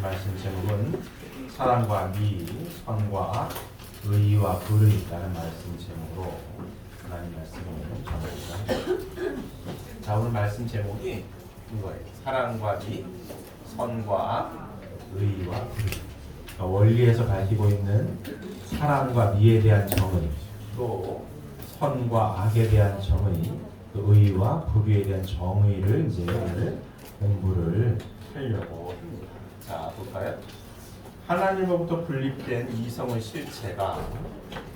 말씀 제목은 사랑과 미, 선과 의와 불의 라는 말씀 제목으로 하나님 말씀을 전하고자 합니다. 자, 오늘 말씀 제목이 이거예요. 사랑과 미, 선과 의와 불의. 그러니까 원리에서 밝히고 있는 사랑과 미에 대한 정의, 또 선과 악에 대한 정의, 그 의와 불의에 대한 정의를 이제 오늘 공부를 하려고 합니다. 자, 볼까요? 하나님으로부터 분립된 이성의 실체가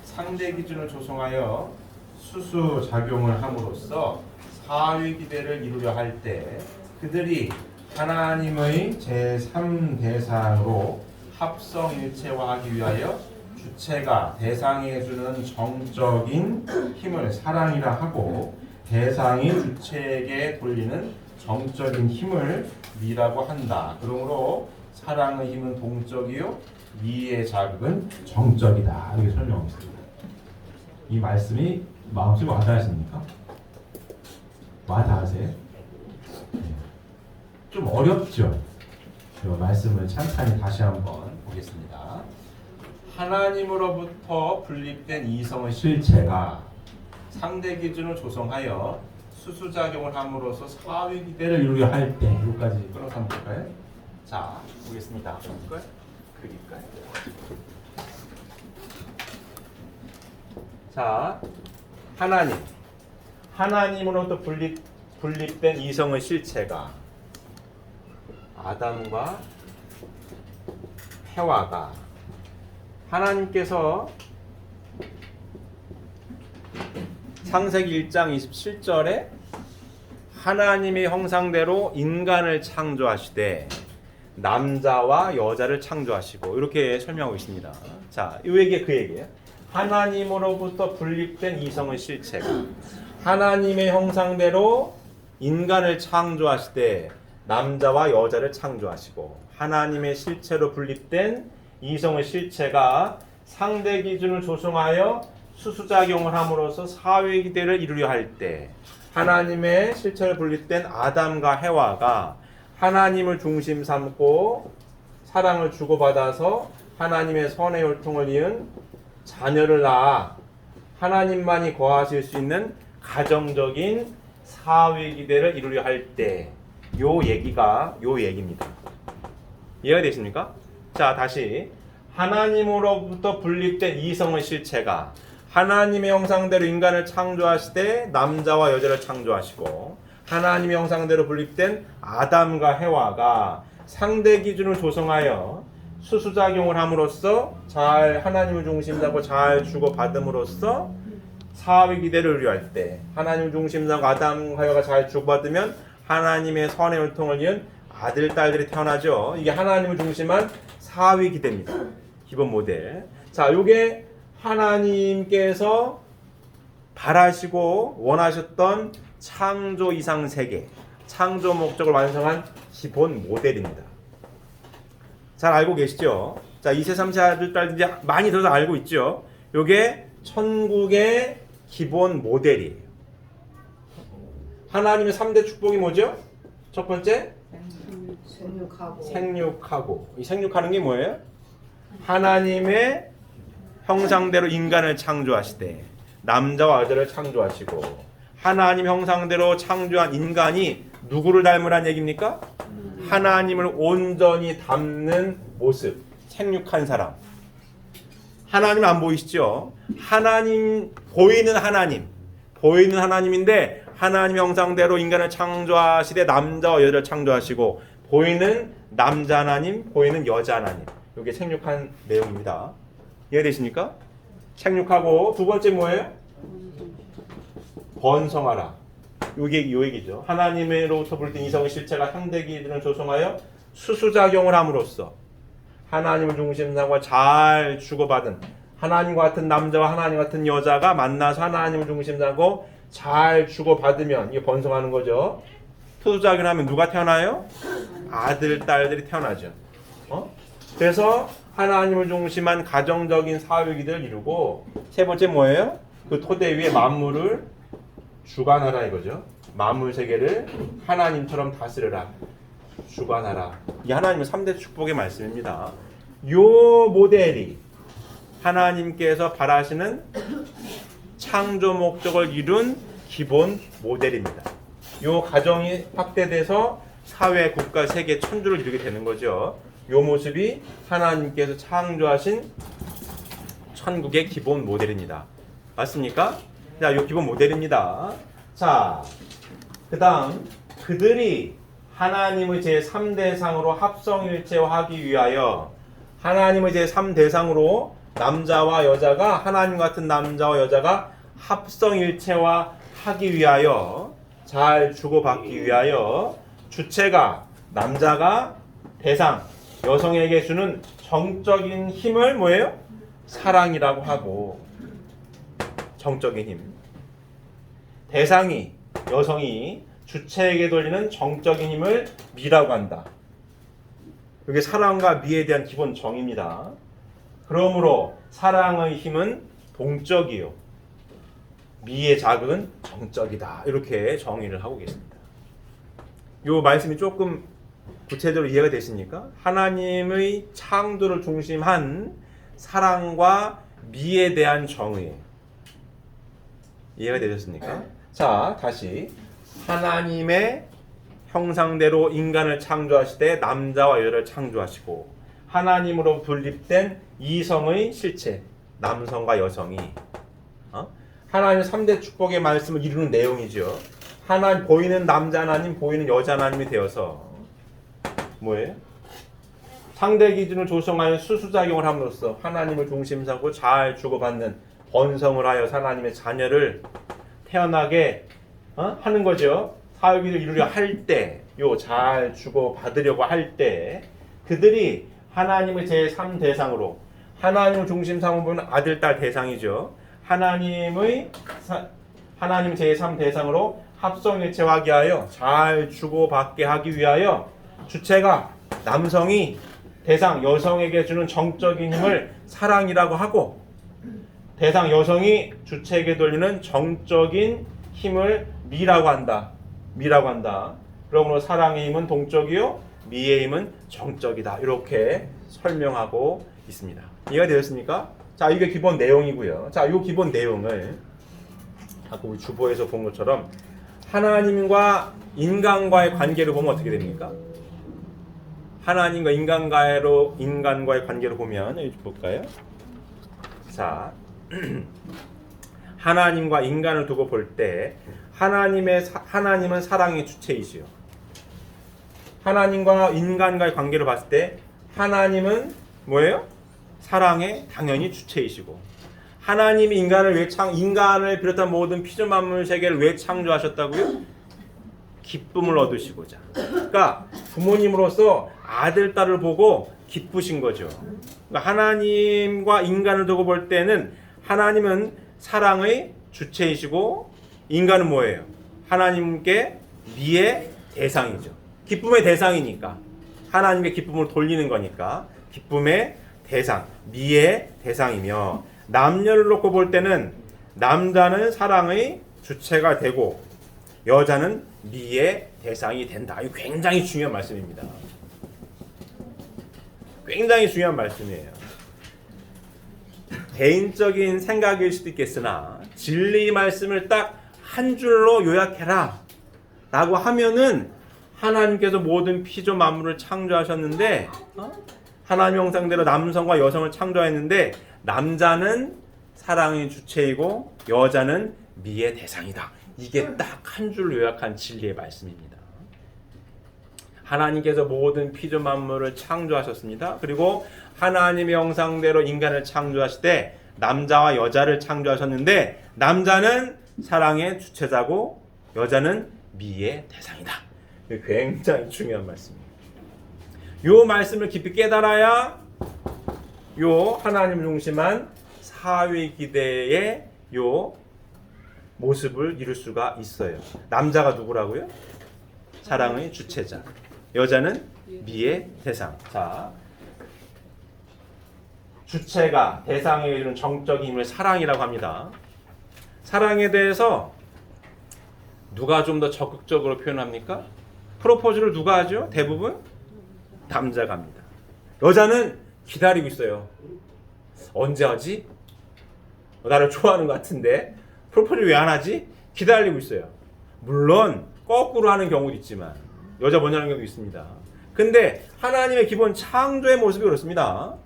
상대 기준을 조성하여 수수 작용을 함으로써 사회 기대를 이루려 할 때 그들이 하나님의 제3대상으로 합성일체화하기 위하여 주체가 대상에 주는 정적인 힘을 사랑이라 하고 대상이 주체에게 돌리는 정적인 힘을 미라고 한다. 그러므로 사랑의 힘은 동적이요 미의 자극은 정적이다. 이렇게 설명합니다. 이 말씀이 마음속에 와닿으십니까? 와닿으세요? 좀 어렵죠? 이 말씀을 찬찬히 다시 한번 보겠습니다. 하나님으로부터 분립된 이성의 실체가 상대 기준을 조성하여 수수작용을 함으로써 사회 기대를 이루려 할 때, 여기까지 끊어서 한번 볼까요? 자, 보겠습니다. 그릴까요? 자, 하나님으로부터 분립된 이성의 실체가 아담과 해와가 하나님께서 창세기 1장 27절에 하나님의 형상대로 인간을 창조하시되 남자와 여자를 창조하시고 이렇게 설명하고 있습니다. 자, 이 얘기 그 얘기예요. 하나님으로부터 분립된 이성의 실체가 하나님의 형상대로 인간을 창조하시되 남자와 여자를 창조하시고 하나님의 실체로 분립된 이성의 실체가 상대 기준을 조성하여 수수작용을 함으로써 사회 기대를 이루려 할 때 하나님의 실체로 분립된 아담과 해와가 하나님을 중심 삼고 사랑을 주고받아서 하나님의 선의 혈통을 이은 자녀를 낳아 하나님만이 거하실 수 있는 가정적인 사회 기대를 이루려 할 때 요 얘기입니다. 이해가 되십니까? 자, 다시 하나님으로부터 분립된 이성의 실체가 하나님의 형상대로 인간을 창조하시되 남자와 여자를 창조하시고 하나님의 형상대로 분립된 아담과 해와가 상대 기준을 조성하여 수수작용을 함으로써 잘 하나님을 중심하고 잘 주고받음으로써 사회 기대를 이루할 때 하나님을 중심하고 아담과 해와가 잘 주고받으면 하나님의 선의 혈통을 이은 아들, 딸들이 태어나죠. 이게 하나님을 중심한 사회 기대입니다. 기본 모델. 자, 요게 하나님께서 바라시고 원하셨던 창조 이상 세계, 창조 목적을 완성한 기본 모델입니다. 잘 알고 계시죠? 자, 2세, 3세 아들, 딸들 이제 많이 더 알고 있죠? 요게 천국의 기본 모델이에요. 하나님의 3대 축복이 뭐죠? 첫 번째? 생육하고. 이 생육하는 게 뭐예요? 하나님의 형상대로 인간을 창조하시되 남자와 여자를 창조하시고 하나님 형상대로 창조한 인간이 누구를 닮으란 얘기입니까? 하나님을 온전히 닮는 모습, 생육한 사람. 하나님 안 보이시죠? 보이는 하나님인데 하나님 형상대로 인간을 창조하시되 남자와 여자를 창조하시고 보이는 남자 하나님, 보이는 여자 하나님. 이게 생육한 내용입니다. 이해되십니까? 생육하고 두 번째 뭐예요? 번성하라. 요 얘기죠. 하나님으로부터 분립된 이성의 실체가 상대 기준을 조성하여 수수작용을 함으로써 하나님을 중심으로 잘 주고받은 하나님과 같은 남자와 하나님 같은 여자가 만나서 하나님을 중심으로 잘 주고받으면 이게 번성하는 거죠. 수수작용을 하면 누가 태어나요? 아들, 딸들이 태어나죠. 그래서 하나님을 중심한 가정적인 사회 기대를 이루고 세 번째 뭐예요? 그 토대 위에 만물을 주관하라 이거죠. 만물 세계를 하나님처럼 다스려라. 주관하라. 이 하나님의 3대 축복의 말씀입니다. 요 모델이 하나님께서 바라시는 창조 목적을 이룬 기본 모델입니다. 요 가정이 확대돼서 사회, 국가, 세계, 천주를 이루게 되는 거죠. 요 모습이 하나님께서 창조하신 천국의 기본 모델입니다. 맞습니까? 자, 요 기본 모델입니다. 자, 그 다음 그들이 하나님의 제3대상으로 합성일체화하기 위하여 하나님의 제3대상으로 남자와 여자가 하나님 같은 남자와 여자가 합성일체화하기 위하여 잘 주고받기 위하여 주체가 남자가 대상 여성에게 주는 정적인 힘을 뭐예요? 사랑이라고 하고 정적인 힘 대상이 여성이 주체에게 돌리는 정적인 힘을 미라고 한다. 이게 사랑과 미에 대한 기본 정의입니다. 그러므로 사랑의 힘은 동적이요 미의 자극은 정적이다. 이렇게 정의를 하고 계십니다. 이 말씀이 조금 구체적으로 이해가 되십니까? 하나님의 창조를 중심한 사랑과 미에 대한 정의 이해가 되셨습니까? 자, 다시 하나님의 형상대로 인간을 창조하시되 남자와 여자를 창조하시고 하나님으로 분립된 이성의 실체 남성과 여성이 하나님의 3대 축복의 말씀을 이루는 내용이죠. 하나님 보이는 남자 하나님 보이는 여자 하나님이 되어서 뭐예요? 상대 기준을 조성하여 수수작용을 함으로써 하나님을 중심 삼고 잘 주고받는 번성을 하여 하나님의 자녀를 태어나게 하는 거죠. 사회기를 이루려 할 때, 요 잘 주고받으려고 할 때 그들이 하나님의 제3대상으로 하나님을 중심 삼으면 아들, 딸 대상이죠. 하나님 제3대상으로 합성일체화하게 하여 잘 주고받게 하기 위하여 주체가 남성이 대상 여성에게 주는 정적인 힘을 사랑이라고 하고 대상 여성이 주체에게 돌리는 정적인 힘을 미라고 한다. 그러므로 사랑의 힘은 동적이요 미의 힘은 정적이다. 이렇게 설명하고 있습니다. 이해가 되셨습니까? 자, 이게 기본 내용이고요. 자, 이 기본 내용을 아까 우리 주보에서 본 것처럼 하나님과 인간과의 관계를 보면 어떻게 됩니까? 하나님과 인간과의 관계를 보면 여기 볼까요? 자, 하나님과 인간을 두고 볼 때 하나님은 사랑의 주체이시요. 하나님과 인간과의 관계를 봤을 때 하나님은 뭐예요? 사랑의 당연히 주체이시고 하나님이 인간을 비롯한 모든 피조 만물 세계를 왜 창조하셨다고요? 기쁨을 얻으시고자. 그러니까 부모님으로서 아들, 딸을 보고 기쁘신 거죠. 그러니까 하나님과 인간을 두고 볼 때는 하나님은 사랑의 주체이시고 인간은 뭐예요? 하나님께 미의 대상이죠. 기쁨의 대상이니까 하나님의 기쁨을 돌리는 거니까 기쁨의 대상, 미의 대상이며 남녀를 놓고 볼 때는 남자는 사랑의 주체가 되고 여자는 미의 대상이 된다. 이거 굉장히 중요한 말씀입니다. 굉장히 중요한 말씀이에요. 개인적인 생각일 수도 있겠으나 진리 말씀을 딱 한 줄로 요약해라 라고 하면은 하나님께서 모든 피조 만물을 창조하셨는데 하나님 형상대로 남성과 여성을 창조했는데 남자는 사랑의 주체이고 여자는 미의 대상이다. 이게 딱 한 줄로 요약한 진리의 말씀입니다. 하나님께서 모든 피조 만물을 창조하셨습니다. 그리고 하나님의 형상대로 인간을 창조하실 때 남자와 여자를 창조하셨는데 남자는 사랑의 주체자고 여자는 미의 대상이다. 굉장히 중요한 말씀입니다. 이 말씀을 깊이 깨달아야 요 하나님 중심한 사회기대의 요 모습을 이룰 수가 있어요. 남자가 누구라고요? 사랑의 주체자. 여자는 미의 대상. 자, 주체가 대상에 이르는 정적인 힘을 사랑이라고 합니다. 사랑에 대해서 누가 좀 더 적극적으로 표현합니까? 프로포즈를 누가 하죠? 대부분 남자가 합니다. 여자는 기다리고 있어요. 언제 하지? 나를 좋아하는 것 같은데 프로포즈를 왜 안 하지? 기다리고 있어요. 물론 거꾸로 하는 경우도 있지만 여자 먼저 하는 경우도 있습니다. 근데 하나님의 기본 창조의 모습이 그렇습니다.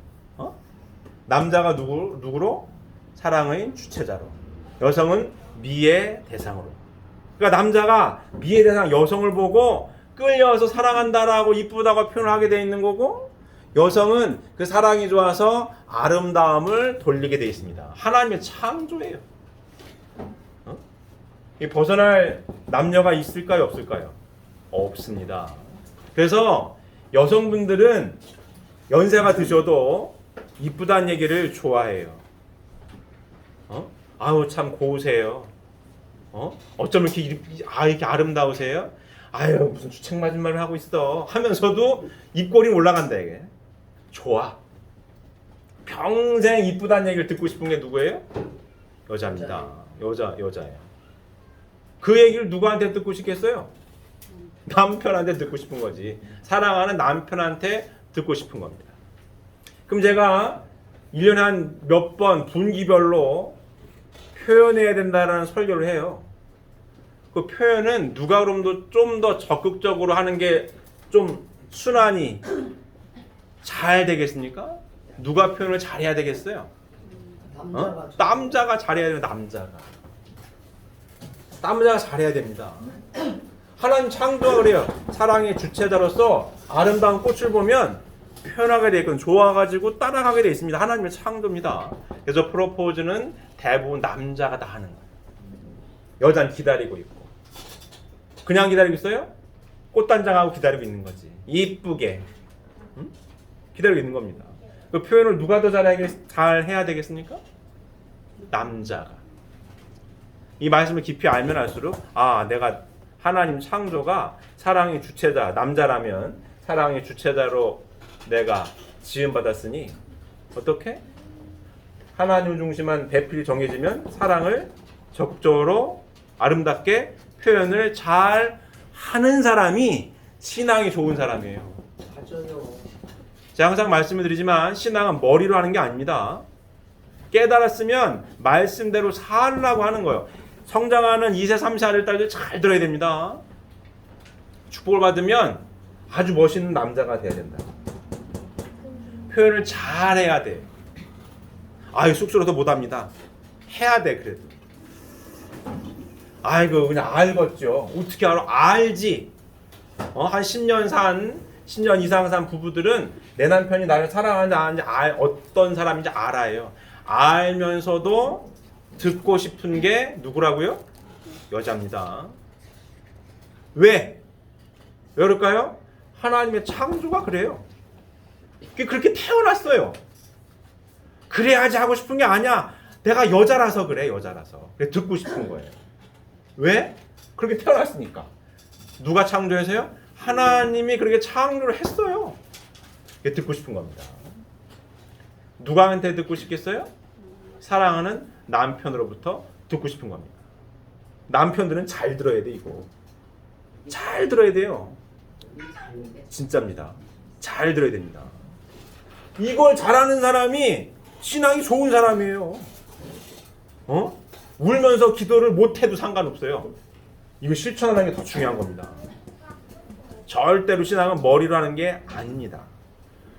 남자가 누구로? 사랑의 주체자로, 여성은 미의 대상으로. 그러니까 남자가 미의 대상 여성을 보고 끌려서 사랑한다라고 이쁘다고 표현을 하게 돼 있는 거고, 여성은 그 사랑이 좋아서 아름다움을 돌리게 돼 있습니다. 하나님의 창조예요. 이 벗어날 남녀가 있을까요, 없을까요? 없습니다. 그래서 여성분들은 연세가 드셔도 이쁘다는 얘기를 좋아해요. 아우 참 고우세요. 어쩜 이렇게 아름다우세요? 아유 무슨 주책 맞은 말을 하고 있어 하면서도 입꼬리 올라간다 이게. 좋아. 평생 이쁘다는 얘기를 듣고 싶은 게 누구예요? 여자입니다. 여자예요. 그 얘기를 누구한테 듣고 싶겠어요? 남편한테 듣고 싶은 거지. 사랑하는 남편한테 듣고 싶은 겁니다. 그럼 제가 1년에 한 몇 번 분기별로 표현해야 된다는 설교를 해요. 그 표현은 누가 그럼 좀 더 적극적으로 하는 게 좀 순환이 잘 되겠습니까? 누가 표현을 잘해야 되겠어요? 남자가 잘해야 돼요. 남자가 잘해야 됩니다. 하나님 창조가 그래요. 사랑의 주체자로서 아름다운 꽃을 보면 표현하게 돼 있거든. 좋아가지고 따라가게 돼 있습니다. 하나님의 창조입니다. 그래서 프로포즈는 대부분 남자가 다 하는 거예요. 여자는 기다리고 있고. 그냥 기다리고 있어요? 꽃단장하고 기다리고 있는 거지. 이쁘게. 기다리고 있는 겁니다. 그 표현을 누가 더 잘 해야 되겠습니까? 남자가. 이 말씀을 깊이 알면 알수록 내가 하나님 창조가 사랑의 주체자, 남자라면 사랑의 주체자로 내가 지음받았으니 어떻게? 하나님 중심한 배필이 정해지면 사랑을 적극적으로 아름답게 표현을 잘 하는 사람이 신앙이 좋은 사람이에요. 맞아요. 제가 항상 말씀을 드리지만 신앙은 머리로 하는 게 아닙니다. 깨달았으면 말씀대로 살라고 하는 거예요. 성장하는 2세, 3세 아들, 딸들 잘 들어야 됩니다. 축복을 받으면 아주 멋있는 남자가 돼야 된다. 표현을 잘 해야 돼. 쑥스러워서 못합니다. 해야 돼 그래도. 아이고 그냥 알겠죠. 어떻게 알아? 알지. 한 10년 이상 산 부부들은 내 남편이 나를 사랑하는지 안 하는지 어떤 사람인지 알아요. 알면서도 듣고 싶은 게 누구라고요? 여자입니다. 왜 그럴까요? 하나님의 창조가 그래요. 그렇게 태어났어요. 그래야지 하고 싶은 게 아니야. 내가 여자라서 그래, 여자라서. 그래 듣고 싶은 거예요. 왜? 그렇게 태어났으니까. 누가 창조해서요? 하나님이 그렇게 창조를 했어요. 그게 듣고 싶은 겁니다. 누구한테 듣고 싶겠어요? 사랑하는 남편으로부터 듣고 싶은 겁니다. 남편들은 잘 들어야 돼, 이거. 잘 들어야 돼요. 진짜입니다. 잘 들어야 됩니다. 이걸 잘하는 사람이 신앙이 좋은 사람이에요. 울면서 기도를 못해도 상관없어요. 이거 실천하는 게 더 중요한 겁니다. 절대로 신앙은 머리로 하는 게 아닙니다.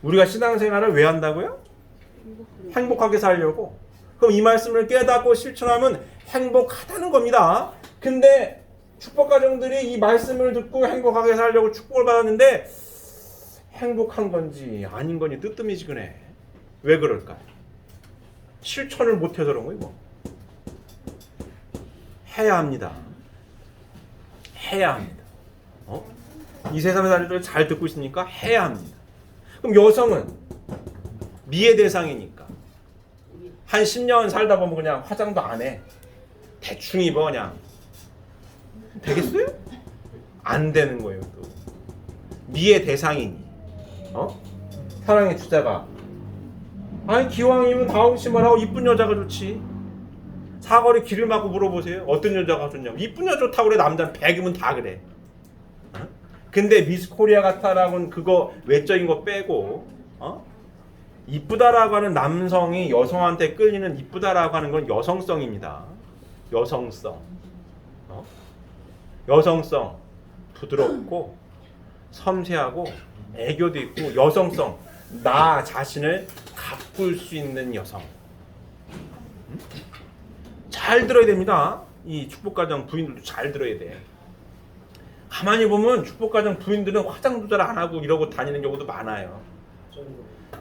우리가 신앙생활을 왜 한다고요? 행복하게 살려고. 그럼 이 말씀을 깨닫고 실천하면 행복하다는 겁니다. 근데 축복가정들이 이 말씀을 듣고 행복하게 살려고 축복을 받았는데 행복한 건지 아닌 건지 뜨뜻미지근해. 왜 그럴까요? 실천을 못해서 그런 거예요. 해야 합니다. 해야 합니다. 이 세상의 사람들 잘 듣고 있으니까 해야 합니다. 그럼 여성은 미의 대상이니까 한 10년 살다 보면 그냥 화장도 안 해. 대충 입어 그냥. 되겠어요? 안 되는 거예요. 또. 미의 대상이니. 사랑의 주자가. 기왕이면 다운심을 하고 이쁜 여자가 좋지. 사거리 길을 막고 물어보세요. 어떤 여자가 좋냐고. 이쁜 여자 좋다고 그래. 남자는 100이면 다 그래. 근데 미스 코리아 같다라고는 그거 외적인 거 빼고 이쁘다라고 하는 남성이 여성한테 끌리는 이쁘다라고 하는 건 여성성입니다. 여성성. 여성성. 부드럽고 섬세하고 애교도 있고 여성성. 나 자신을 가꿀 수 있는 여성. 잘 들어야 됩니다. 이 축복가정 부인들도 잘 들어야 돼. 가만히 보면 축복가정 부인들은 화장도 잘 안 하고 이러고 다니는 경우도 많아요.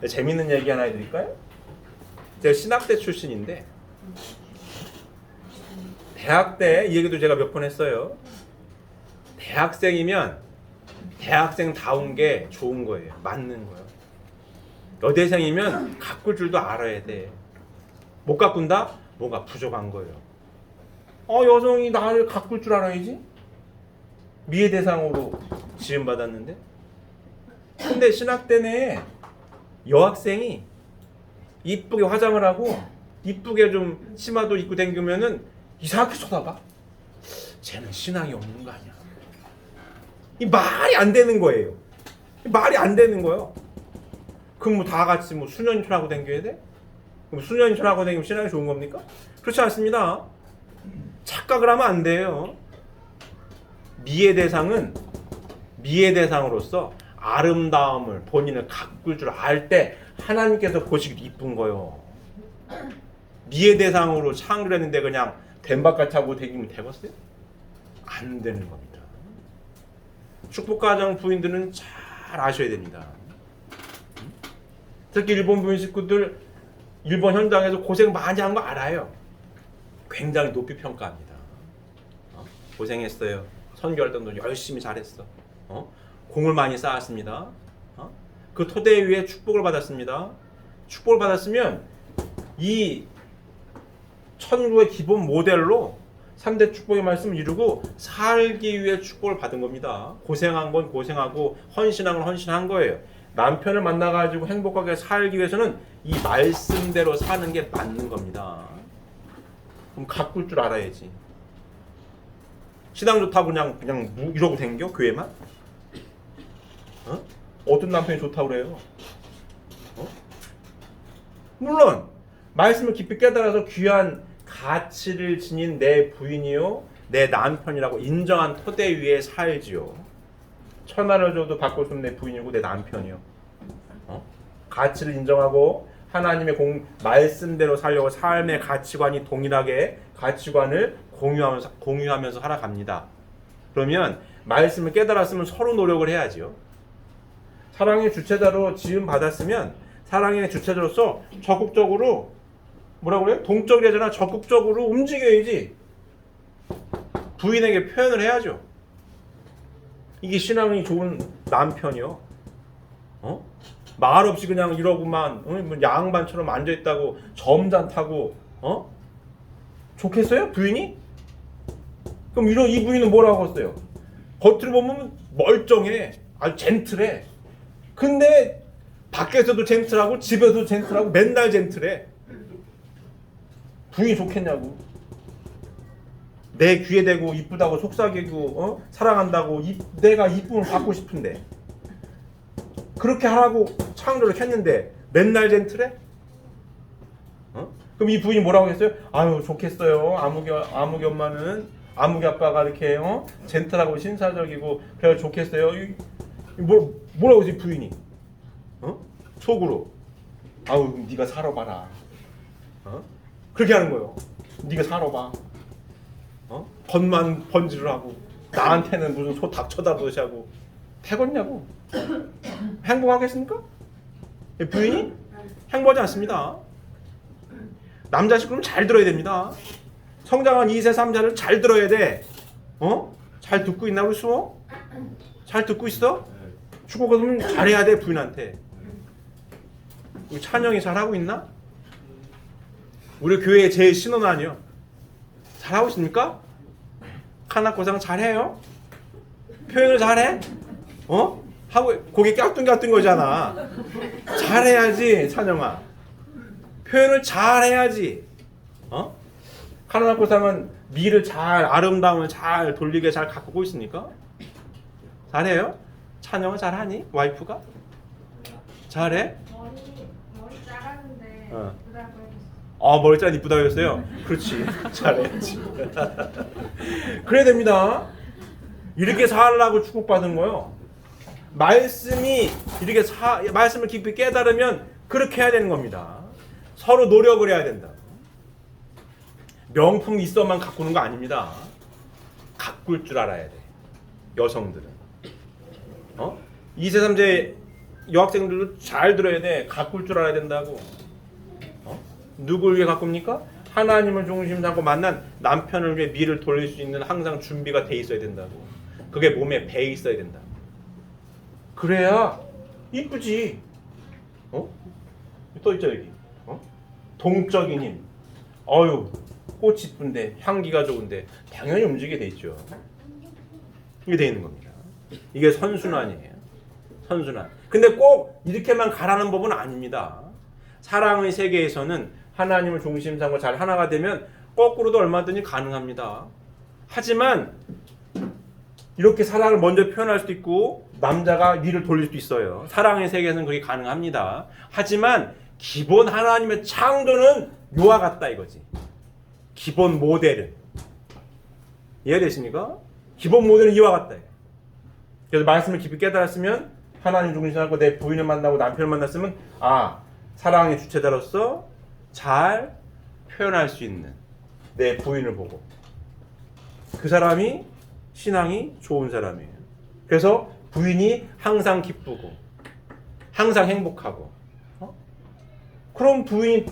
재밌는 얘기 하나 해드릴까요? 제가 신학대 출신인데 대학 때 이 얘기도 제가 몇 번 했어요. 대학생이면 대학생다운 게 좋은 거예요. 맞는 거예요. 여대생이면 가꿀 줄도 알아야 돼. 못 가꾼다? 뭔가 부족한 거예요. 여성이 나를 가꿀 줄 알아야지. 미의 대상으로 지음받았는데. 근데 신학 때내 여학생이 이쁘게 화장을 하고 이쁘게 좀 치마도 입고 다니면은 이상하게 쳐다봐. 쟤는 신앙이 없는 거 아니야. 이 말이 안 되는 거예요. 말이 안 되는 거예요. 그럼 뭐 다 같이 뭐 수년철하고 다녀야 돼? 그럼 수년철하고 다니면 신앙이 좋은 겁니까? 그렇지 않습니다. 착각을 하면 안 돼요. 미의 대상은 미의 대상으로서 아름다움을 본인을 가꿀 줄 알 때 하나님께서 보시기도 이쁜 거요. 미의 대상으로 창조를 했는데 그냥 된박같이 하고 다니면 되겠어요? 안 되는 겁니다. 축복가정 부인들은 잘 아셔야 됩니다. 특히 일본 부인 식구들 일본 현장에서 고생 많이 한 거 알아요. 굉장히 높이 평가합니다. 고생했어요. 선교할 때도 열심히 잘했어. 공을 많이 쌓았습니다. 그 토대 위에 축복을 받았습니다. 축복을 받았으면 이 천국의 기본 모델로 3대 축복의 말씀을 이루고 살기 위해 축복을 받은 겁니다. 고생한 건 고생하고 헌신한 건 헌신한 거예요. 남편을 만나가지고 행복하게 살기 위해서는 이 말씀대로 사는 게 맞는 겁니다. 그럼 가꿀 줄 알아야지. 신앙 좋다고 그냥 이러고 댕겨? 교회만? 어떤 남편이 좋다고 그래요? 물론 말씀을 깊이 깨달아서 귀한 가치를 지닌 내 부인이요 내 남편이라고 인정한 토대 위에 살지요. 천하를 줘도 바꿀 수 없는 내 부인이고 내 남편이요. 가치를 인정하고 하나님의 말씀대로 살려고 삶의 가치관이 동일하게 가치관을 공유하면서 살아갑니다. 그러면 말씀을 깨달았으면 서로 노력을 해야지요. 사랑의 주체자로 지음 받았으면 사랑의 주체자로서 적극적으로 뭐라고 그래요? 동적이잖아. 적극적으로 움직여야지. 부인에게 표현을 해야죠. 이게 신앙이 좋은 남편이요. 말 없이 그냥 이러고만 양반처럼 앉아있다고 점잖다고 좋겠어요? 부인이? 그럼 이 부인은 뭐라고 했어요? 겉으로 보면 멀쩡해. 아주 젠틀해. 근데 밖에서도 젠틀하고 집에서도 젠틀하고 맨날 젠틀해. 부인이 좋겠냐고. 내 귀에 대고 이쁘다고 속삭이고 사랑한다고 내가 이쁨을 받고 싶은데 그렇게 하라고 창조를 했는데 맨날 젠틀해? 그럼 이 부인이 뭐라고 했어요? 아유 좋겠어요. 아무개 엄마는 아무개 아빠가 이렇게 젠틀하고 신사적이고 그래서 좋겠어요. 뭐라고 했지 부인이? 속으로 아우 네가 살아봐라. 그렇게 하는 거예요. 네가 살아봐. 겉만 번지를 하고 나한테는 무슨 소 닭 쳐다보듯이 하고 되겠냐고. 행복하겠습니까? 부인이 행복하지 않습니다. 남자 식구는 잘 들어야 됩니다. 성장한 2세 3자를 잘 들어야 돼. 잘 듣고 있나 우리 수호? 잘 듣고 있어? 축복받으면 잘해야 돼 부인한테. 우리 찬영이 잘하고 있나? 우리 교회의 제일 신혼 아니요? 잘하고 있습니까? 카나코상 잘해요? 표현을 잘해? 하고 고개 깍뚱깍뚱 거잖아. 잘해야지 찬영아. 표현을 잘해야지. 카나코상은 미를 잘 아름다움을 잘 돌리게 잘 가꾸고 있습니까? 잘해요? 찬영은 잘하니? 와이프가? 잘해? 머리 작았는데 어. 이쁘다고 해줬어. 머리 잘 이쁘다고 했어요? 그렇지. 잘했지. 그래야 됩니다. 이렇게 살라고 축복받은 거요. 말씀이 이렇게 말씀을 깊이 깨달으면 그렇게 해야 되는 겁니다. 서로 노력을 해야 된다. 명품 있어만 가꾸는 거 아닙니다. 가꿀 줄 알아야 돼. 여성들은. 2세 3세 여학생들도 잘 들어야 돼. 가꿀 줄 알아야 된다고. 누굴 위해 가꿉니까? 하나님을 중심 삼고 만난 남편을 위해 미를 돌릴 수 있는 항상 준비가 돼 있어야 된다고. 그게 몸에 배 있어야 된다. 그래야 이쁘지. 또 있죠 여기. 동적인 힘. 꽃이 이쁜데 향기가 좋은데 당연히 움직이게 돼 있죠. 이게 돼 있는 겁니다. 이게 선순환이에요. 선순환. 근데 꼭 이렇게만 가라는 법은 아닙니다. 사랑의 세계에서는 하나님을 중심 삼고 잘 하나가 되면 거꾸로도 얼마든지 가능합니다. 하지만 이렇게 사랑을 먼저 표현할 수도 있고 남자가 니를 돌릴 수도 있어요. 사랑의 세계에서는 그게 가능합니다. 하지만 기본 하나님의 창조는 요와 같다 이거지. 기본 모델은. 이해되십니까? 기본 모델은 이와 같다. 그래서 말씀을 깊이 깨달았으면 하나님 중심하고 내 부인을 만나고 남편을 만났으면 사랑의 주체자로서 잘 표현할 수 있는 내 부인을 보고 그 사람이 신앙이 좋은 사람이에요. 그래서 부인이 항상 기쁘고 항상 행복하고 그럼 부인이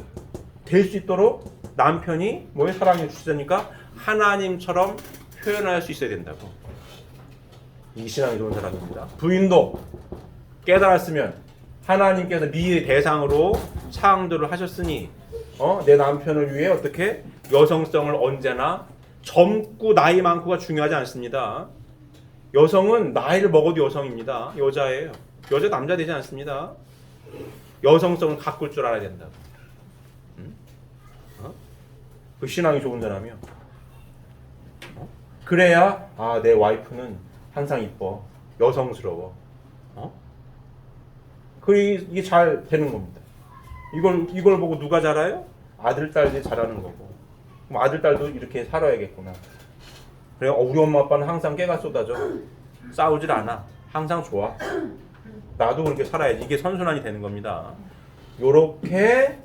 될 수 있도록 남편이 사랑의 주체자니까 하나님처럼 표현할 수 있어야 된다고. 이 신앙이 좋은 사람입니다. 부인도 깨달았으면 하나님께서 미의 대상으로 창조를 하셨으니 내 남편을 위해 어떻게 여성성을 언제나 젊고 나이 많고가 중요하지 않습니다. 여성은 나이를 먹어도 여성입니다. 여자예요. 여자 남자 되지 않습니다. 여성성을 가꿀 줄 알아야 된다고. 그 신앙이 좋은 사람이요. 그래야 내 와이프는 항상 이뻐, 여성스러워. 이게 잘 되는 겁니다. 이걸 보고 누가 자라요? 아들, 딸들이 자라는 거고. 그럼 아들, 딸도 이렇게 살아야겠구나. 그래, 우리 엄마 아빠는 항상 깨가 쏟아져. 싸우질 않아. 항상 좋아. 나도 그렇게 살아야지. 이게 선순환이 되는 겁니다. 요렇게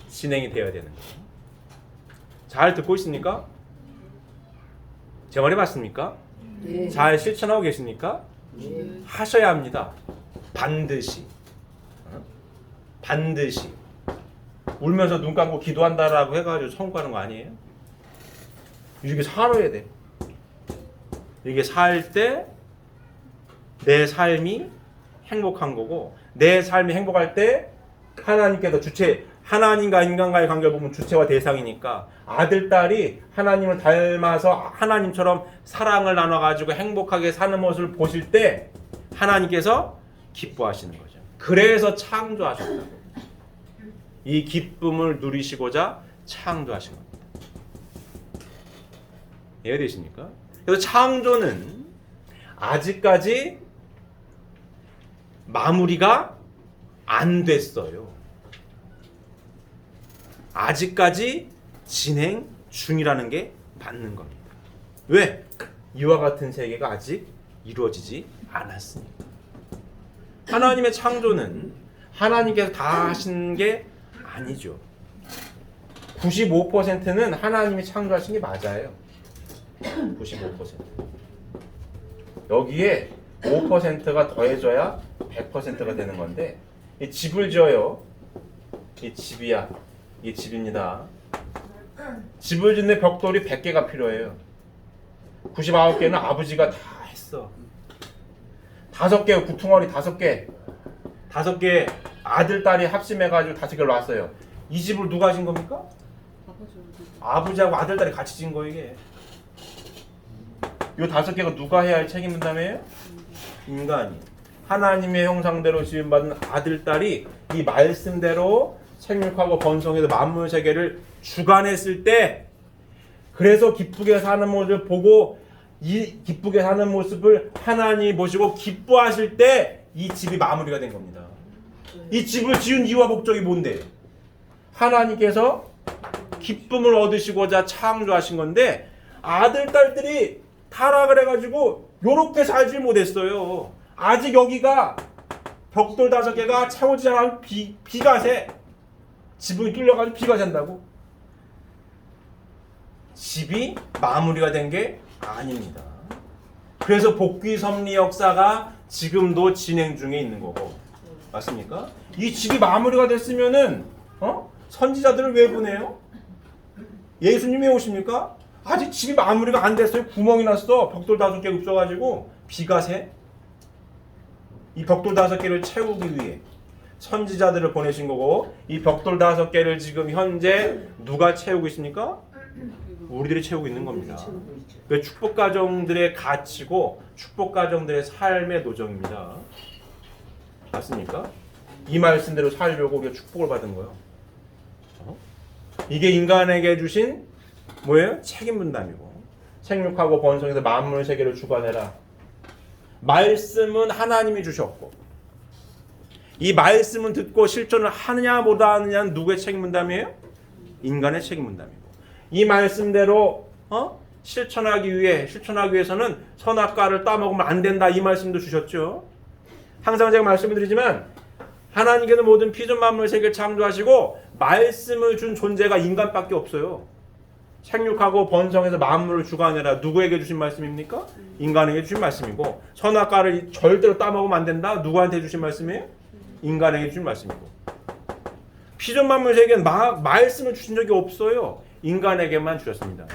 진행이 되어야 되는 거예요. 잘 듣고 있습니까? 제 말이 맞습니까? 네. 잘 실천하고 계십니까? 네. 하셔야 합니다. 반드시. 반드시. 울면서 눈 감고 기도한다라고 해가지고 천국가는 거 아니에요? 이렇게 살아야 돼. 이게 살 때 내 삶이 행복한 거고, 내 삶이 행복할 때 하나님께서 하나님과 인간과의 관계를 보면 주체와 대상이니까 아들, 딸이 하나님을 닮아서 하나님처럼 사랑을 나눠가지고 행복하게 사는 모습을 보실 때 하나님께서 기뻐하시는 거죠. 그래서 창조하셨다고. 이 기쁨을 누리시고자 창조하신 겁니다. 이해되십니까? 그래서 창조는 아직까지 마무리가 안 됐어요. 아직까지 진행 중이라는 게 맞는 겁니다. 왜? 이와 같은 세계가 아직 이루어지지 않았으니까. 하나님의 창조는 하나님께서 다 하신 게 아니죠. 95%는 하나님이 창조하신 게 맞아요. 95%. 여기에 5%가 더해져야 100%가 되는 건데, 이 집을 지어요. 이 집이야. 이게 집입니다. 집을 짓는 벽돌이 100개가 필요해요. 99개는 아버지가 다 했어. 5개, 구퉁어리 5개. 5개 아들, 딸이 합심해가지고 5개를 놨어요. 이 집을 누가 진 겁니까? 아버지하고 아들, 딸이 같이 진 거 이게. 요 5개가 누가 해야 할 책임 분담이에요? 인간이. 하나님의 형상대로 지음받은 아들, 딸이 이 말씀대로 생육하고 번성해서 만물 세계를 주관했을 때, 그래서 기쁘게 사는 모습을 보고 이 기쁘게 사는 모습을 하나님이 보시고 기뻐하실 때 이 집이 마무리가 된 겁니다. 이 집을 지은 이유와 목적이 뭔데? 하나님께서 기쁨을 얻으시고자 창조하신 건데 아들, 딸들이 타락을 해가지고 요렇게 살지 못했어요. 아직 여기가 벽돌 5개가 채워지지 않아 비가 새. 지붕이 뚫려가지고 비가 샌다고. 집이 마무리가 된 게 아닙니다. 그래서 복귀 섭리 역사가 지금도 진행 중에 있는 거고. 맞습니까? 이 집이 마무리가 됐으면은 선지자들을 왜 보내요? 예수님이 오십니까? 아직 집이 마무리가 안 됐어요. 구멍이 났어. 벽돌 5개 읍어가지고 비가 새. 이 벽돌 5개를 채우기 위해 선지자들을 보내신 거고, 이 벽돌 5개를 지금 현재 누가 채우고 있습니까? 우리들이 채우고 있는 겁니다. 그 축복 가정들의 가치고 축복 가정들의 삶의 노정입니다. 맞습니까? 이 말씀대로 살려고 우리가 축복을 받은 거예요. 이게 인간에게 주신 뭐예요? 책임 분담이고, 생육하고 번성해서 만물 세계를 주관해라. 말씀은 하나님이 주셨고, 이 말씀은 듣고 실천을 하느냐 못 하느냐는 누구의 책임 분담이에요? 인간의 책임 분담이고, 이 말씀대로 실천하기 위해서는 선악과를 따먹으면 안 된다, 이 말씀도 주셨죠. 항상 제가 말씀을 드리지만 하나님께서 모든 피조물 만물 세계를 창조하시고 말씀을 준 존재가 인간밖에 없어요. 생육하고 번성해서 만물을 주관해라. 누구에게 주신 말씀입니까? 인간에게 주신 말씀이고, 선악과를 절대로 따먹으면 안 된다. 누구한테 주신 말씀이에요? 인간에게 주신 말씀이고, 피조물 만물 세계는 말씀을 주신 적이 없어요. 인간에게만 주셨습니다.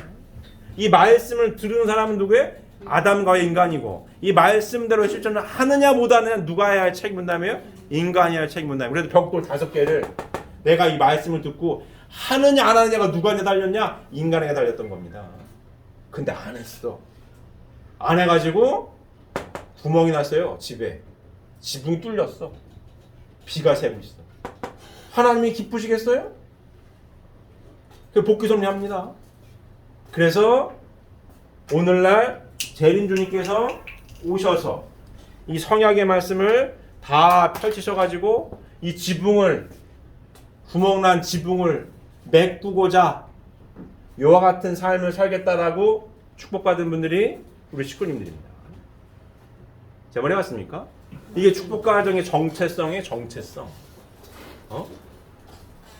이 말씀을 들은 사람은 누구예요? 아담과 인간이고, 이 말씀대로 실천을 하느냐 못하느냐 누가 해야 할 책임 분담이에요? 인간이 할 책임 분담이에요. 그래도 벽돌 5개를 내가 이 말씀을 듣고 하느냐 안 하느냐가 누구한테 달렸냐? 인간에게 달렸던 겁니다. 근데 안 했어. 안 해가지고 구멍이 났어요. 집에 지붕이 뚫렸어. 비가 새고 있어. 하나님이 기쁘시겠어요? 그 복귀 섭리합니다. 그래서 오늘날 재림주님께서 오셔서 이 성약의 말씀을 다 펼치셔가지고 이 지붕을, 구멍난 지붕을 메꾸고자 이와 같은 삶을 살겠다라고 축복받은 분들이 우리 식구님들입니다. 제 말이 맞습니까? 이게 축복가정의 정체성의 정체성.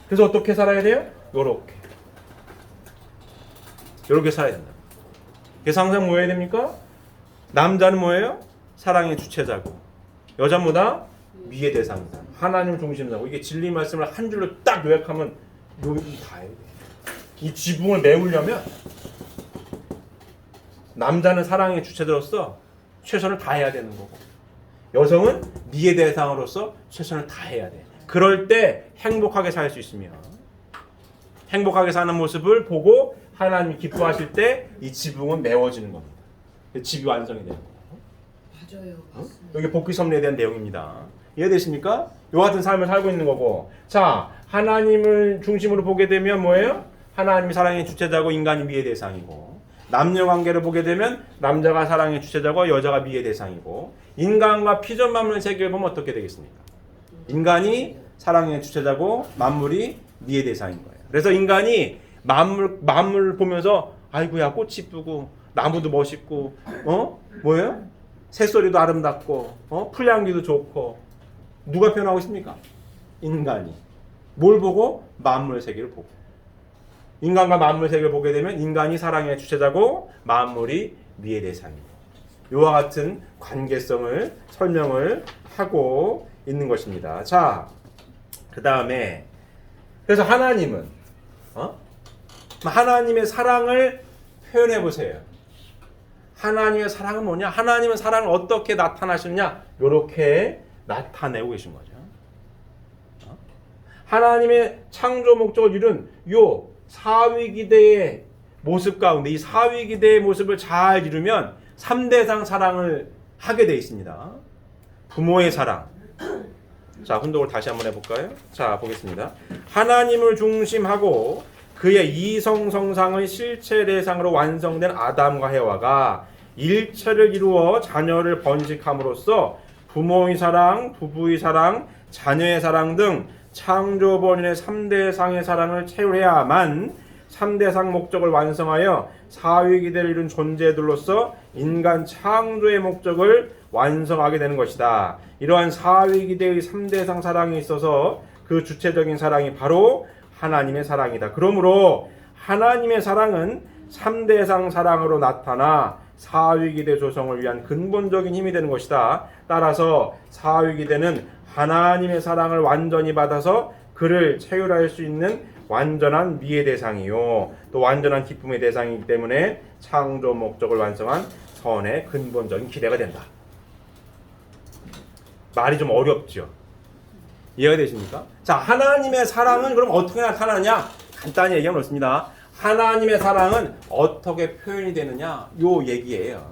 그래서 어떻게 살아야 돼요? 요렇게 살아야 된다. 그래서 항상 뭐 해야 됩니까? 남자는 뭐예요? 사랑의 주체자고, 여자는 뭐다? 미의 대상이다. 하나님 중심자고. 이게 진리 말씀을 한 줄로 딱 요약하면 여기 다 해야 돼. 이 지붕을 메우려면 남자는 사랑의 주체자로서 최선을 다해야 되는 거고, 여성은 미의 대상으로서 최선을 다해야 돼. 그럴 때 행복하게 살 수 있으며, 행복하게 사는 모습을 보고 하나님이 기뻐하실 때 이 지붕은 메워지는 겁니다. 집이 완성이 되는 거예요. 맞아요. 여기 복귀 섭리에 대한 내용입니다. 이해되십니까? 이 같은 삶을 살고 있는 거고, 자, 하나님을 중심으로 보게 되면 뭐예요? 하나님이 사랑의 주체자고 인간이 미의 대상이고, 남녀 관계를 보게 되면 남자가 사랑의 주체자고 여자가 미의 대상이고, 인간과 피조물 만물 세계를 보면 어떻게 되겠습니까? 인간이 사랑의 주체자고 만물이 미의 대상인 거예요. 그래서 인간이 만물 보면서 아이고야 꽃이 이쁘고 나무도 멋있고 뭐예요? 새소리도 아름답고 풀향기도 좋고, 누가 표현하고 있습니까? 인간이. 뭘 보고? 만물 세계를 보고. 인간과 만물 세계를 보게 되면 인간이 사랑의 주체자고 만물이 미의 대상이고, 이와 같은 관계성을 설명을 하고 있는 것입니다. 자, 그 다음에 그래서 하나님은 하나님의 사랑을 표현해 보세요. 하나님의 사랑은 뭐냐? 하나님은 사랑을 어떻게 나타나시느냐? 이렇게 나타내고 계신 거죠. 하나님의 창조 목적을 이룬 요 사위기대의 모습 가운데, 이 사위기대의 모습을 잘 이루면 3대상 사랑을 하게 되어 있습니다. 부모의 사랑. 자, 훈독을 다시 한번 해볼까요? 자, 보겠습니다. 하나님을 중심하고 그의 이성성상의 실체 대상으로 완성된 아담과 해와가 일체를 이루어 자녀를 번식함으로써 부모의 사랑, 부부의 사랑, 자녀의 사랑 등 창조 본인의 3대상의 사랑을 채울해야만 3대상 목적을 완성하여 사위기대를 이룬 존재들로서 인간 창조의 목적을 완성하게 되는 것이다. 이러한 사위기대의 3대상 사랑에 있어서 그 주체적인 사랑이 바로 하나님의 사랑이다. 그러므로 하나님의 사랑은 3대상 사랑으로 나타나 사위기대 조성을 위한 근본적인 힘이 되는 것이다. 따라서 사위기대는 하나님의 사랑을 완전히 받아서 그를 채울할 수 있는 완전한 미의 대상이요, 또 완전한 기쁨의 대상이기 때문에 창조 목적을 완성한 선의 근본적인 기대가 된다. 말이 좀 어렵죠? 이해가 되십니까? 자, 하나님의 사랑은 그럼 어떻게 나타나냐? 간단히 얘기하면 그렇습니다. 하나님의 사랑은 어떻게 표현이 되느냐? 요 얘기예요.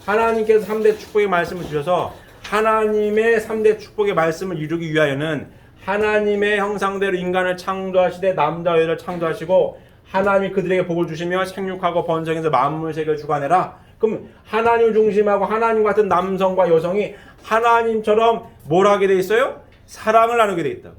하나님께서 3대 축복의 말씀을 주셔서 하나님의 3대 축복의 말씀을 이루기 위하여는 하나님의 형상대로 인간을 창조하시되 남자 여자를 창조하시고 하나님이 그들에게 복을 주시며 생육하고 번성해서 만물 세계를 주관해라. 그럼 하나님을 중심하고 하나님 같은 남성과 여성이 하나님처럼 뭘 하게 돼 있어요? 사랑을 나누게 돼 있다고.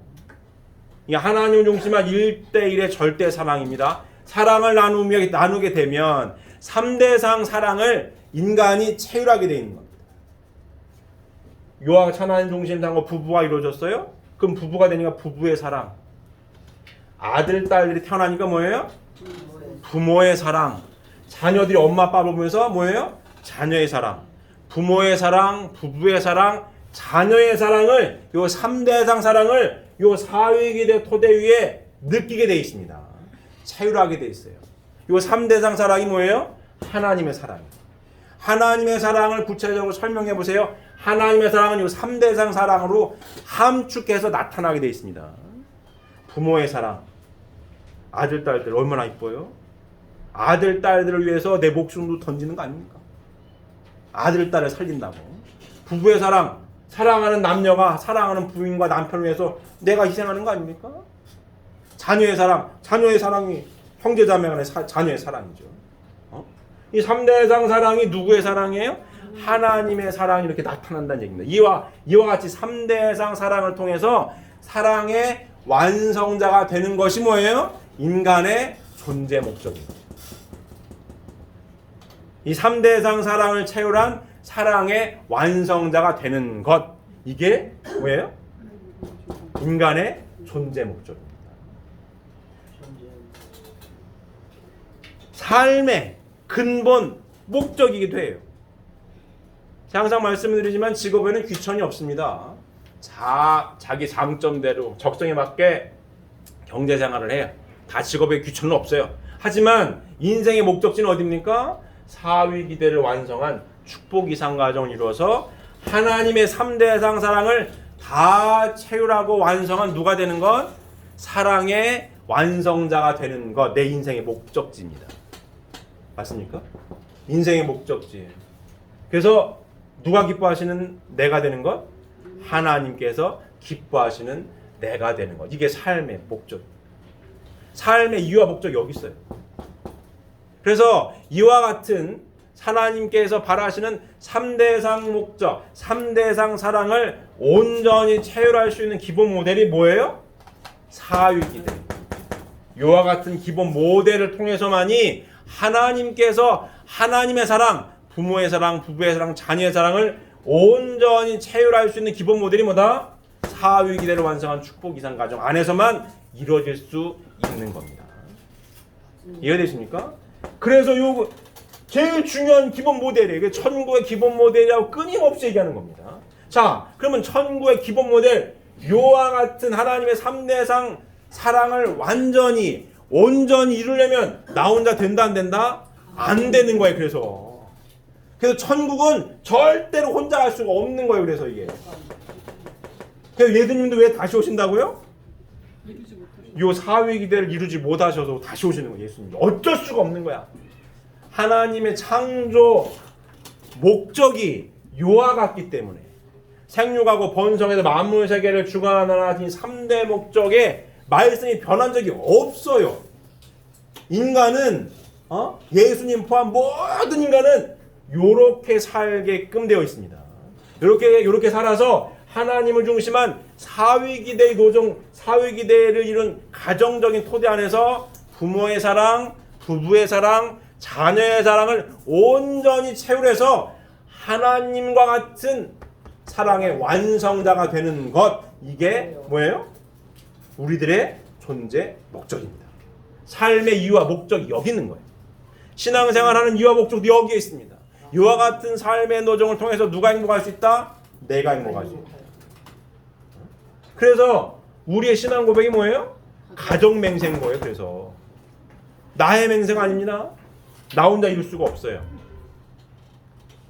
이게 하나님을 중심한 1대1의 절대 사랑입니다. 사랑을 나누게 되면 3대상 사랑을 인간이 채울하게 돼 있는 겁니다. 요한 하나님 중심상과 부부가 이루어졌어요? 그럼 부부가 되니까 부부의 사랑. 아들, 딸들이 태어나니까 뭐예요? 부모의 사랑. 자녀들이 엄마, 아빠를 보면서 뭐예요? 자녀의 사랑. 부모의 사랑, 부부의 사랑, 자녀의 사랑을, 요 3대상 사랑을 요 사위기대 토대 위에 느끼게 돼 있습니다. 채울하게 돼 있어요. 요 3대상 사랑이 뭐예요? 하나님의 사랑이에요. 하나님의 사랑을 구체적으로 설명해 보세요. 하나님의 사랑은 이 3대상 사랑으로 함축해서 나타나게 되어 있습니다. 부모의 사랑. 아들, 딸들 얼마나 이뻐요? 아들, 딸들을 위해서 내 목숨도 던지는 거 아닙니까? 아들, 딸을 살린다고. 부부의 사랑. 사랑하는 남녀가 사랑하는 부인과 남편을 위해서 내가 희생하는 거 아닙니까? 자녀의 사랑. 자녀의 사랑이 형제자매 간의 자녀의 사랑이죠. 이 3대상 사랑이 누구의 사랑이에요? 하나님의 사랑이 이렇게 나타난다는 얘기입니다. 이와 같이 3대상 사랑을 통해서 사랑의 완성자가 되는 것이 뭐예요? 인간의 존재 목적입니다. 이 3대상 사랑을 채울한 사랑의 완성자가 되는 것, 이게 뭐예요? 인간의 존재 목적입니다. 삶의 근본 목적이기도 해요. 항상 말씀드리지만 직업에는 귀천이 없습니다. 자기 장점대로 적성에 맞게 경제생활을 해요. 다 직업에 귀천은 없어요. 하지만 인생의 목적지는 어디입니까? 사위기대를 완성한 축복 이상 과정을 이루어서 하나님의 3대상 사랑을 다 채울하고 완성한 누가 되는 것? 사랑의 완성자가 되는 것. 내 인생의 목적지입니다. 맞습니까? 인생의 목적지예요. 그래서 누가 기뻐하시는 내가 되는 것? 하나님께서 기뻐하시는 내가 되는 것. 이게 삶의 목적. 삶의 이유와 목적이 여기 있어요. 그래서 이와 같은 하나님께서 바라시는 3대상 목적, 3대상 사랑을 온전히 채울할 수 있는 기본 모델이 뭐예요? 사위기대. 이와 같은 기본 모델을 통해서만이 하나님께서 하나님의 사랑, 부모의 사랑, 부부의 사랑, 자녀의 사랑을 온전히 채울할 수 있는 기본 모델이 뭐다? 사위기대를 완성한 축복 이상 가정 안에서만 이루어질 수 있는 겁니다. 이해되십니까? 그래서 요 제일 중요한 기본 모델이에요. 천국의 기본 모델이라고 끊임없이 얘기하는 겁니다. 자, 그러면 천국의 기본 모델, 요와 같은 하나님의 3대상 사랑을 완전히 온전히 이루려면 나 혼자 된다 안 된다? 안 되는 거예요. 그래서 천국은 절대로 혼자 갈 수가 없는 거예요. 그래서 이게. 그래서 예수님도 왜 다시 오신다고요? 요 사위기대를 이루지 못하셔서 다시 오시는 거예요. 예수님. 어쩔 수가 없는 거야. 하나님의 창조 목적이 요와 같기 때문에 생육하고 번성해서 만물 세계를 주관하는 3대 목적에 말씀이 변한 적이 없어요. 인간은 예수님 포함 모든 인간은 요렇게 살게끔 되어 있습니다. 요렇게 살아서 하나님을 중심한 사위기대의 노정, 사위기대를 이룬 가정적인 토대 안에서 부모의 사랑, 부부의 사랑, 자녀의 사랑을 온전히 채우려서 하나님과 같은 사랑의 완성자가 되는 것, 이게 뭐예요? 우리들의 존재 목적입니다. 삶의 이유와 목적이 여기 있는 거예요. 신앙생활하는 이유와 목적도 여기에 있습니다. 이와 같은 삶의 노정을 통해서 누가 행복할 수 있다? 내가 행복할 수 있다. 그래서 우리의 신앙 고백이 뭐예요? 가정 맹세인 거예요. 그래서 나의 맹세가 아닙니다. 나 혼자 이룰 수가 없어요.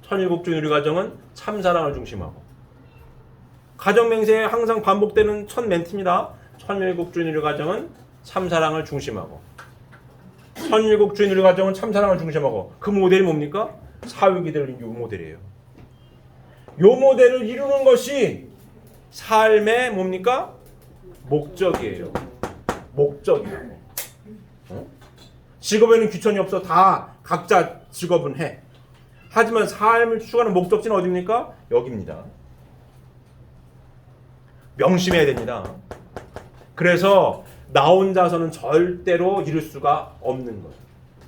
천일국주의 우리 가정은 참사랑을 중심하고, 가정 맹세에 항상 반복되는 첫 멘트입니다. 천일국주의 우리 가정은 참사랑을 중심하고, 천일국주의 우리 가정은 참사랑을 중심하고, 그 모델이 뭡니까? 사위기대를 요 모델이에요. 요 모델을 이루는 것이 삶의 뭡니까? 목적이에요. 목적이에요. 직업에는 귀천이 없어. 다 각자 직업은 해. 하지만 삶을 추구하는 목적지는 어디입니까? 여기입니다. 명심해야 됩니다. 그래서 나 혼자서는 절대로 이룰 수가 없는 거예요.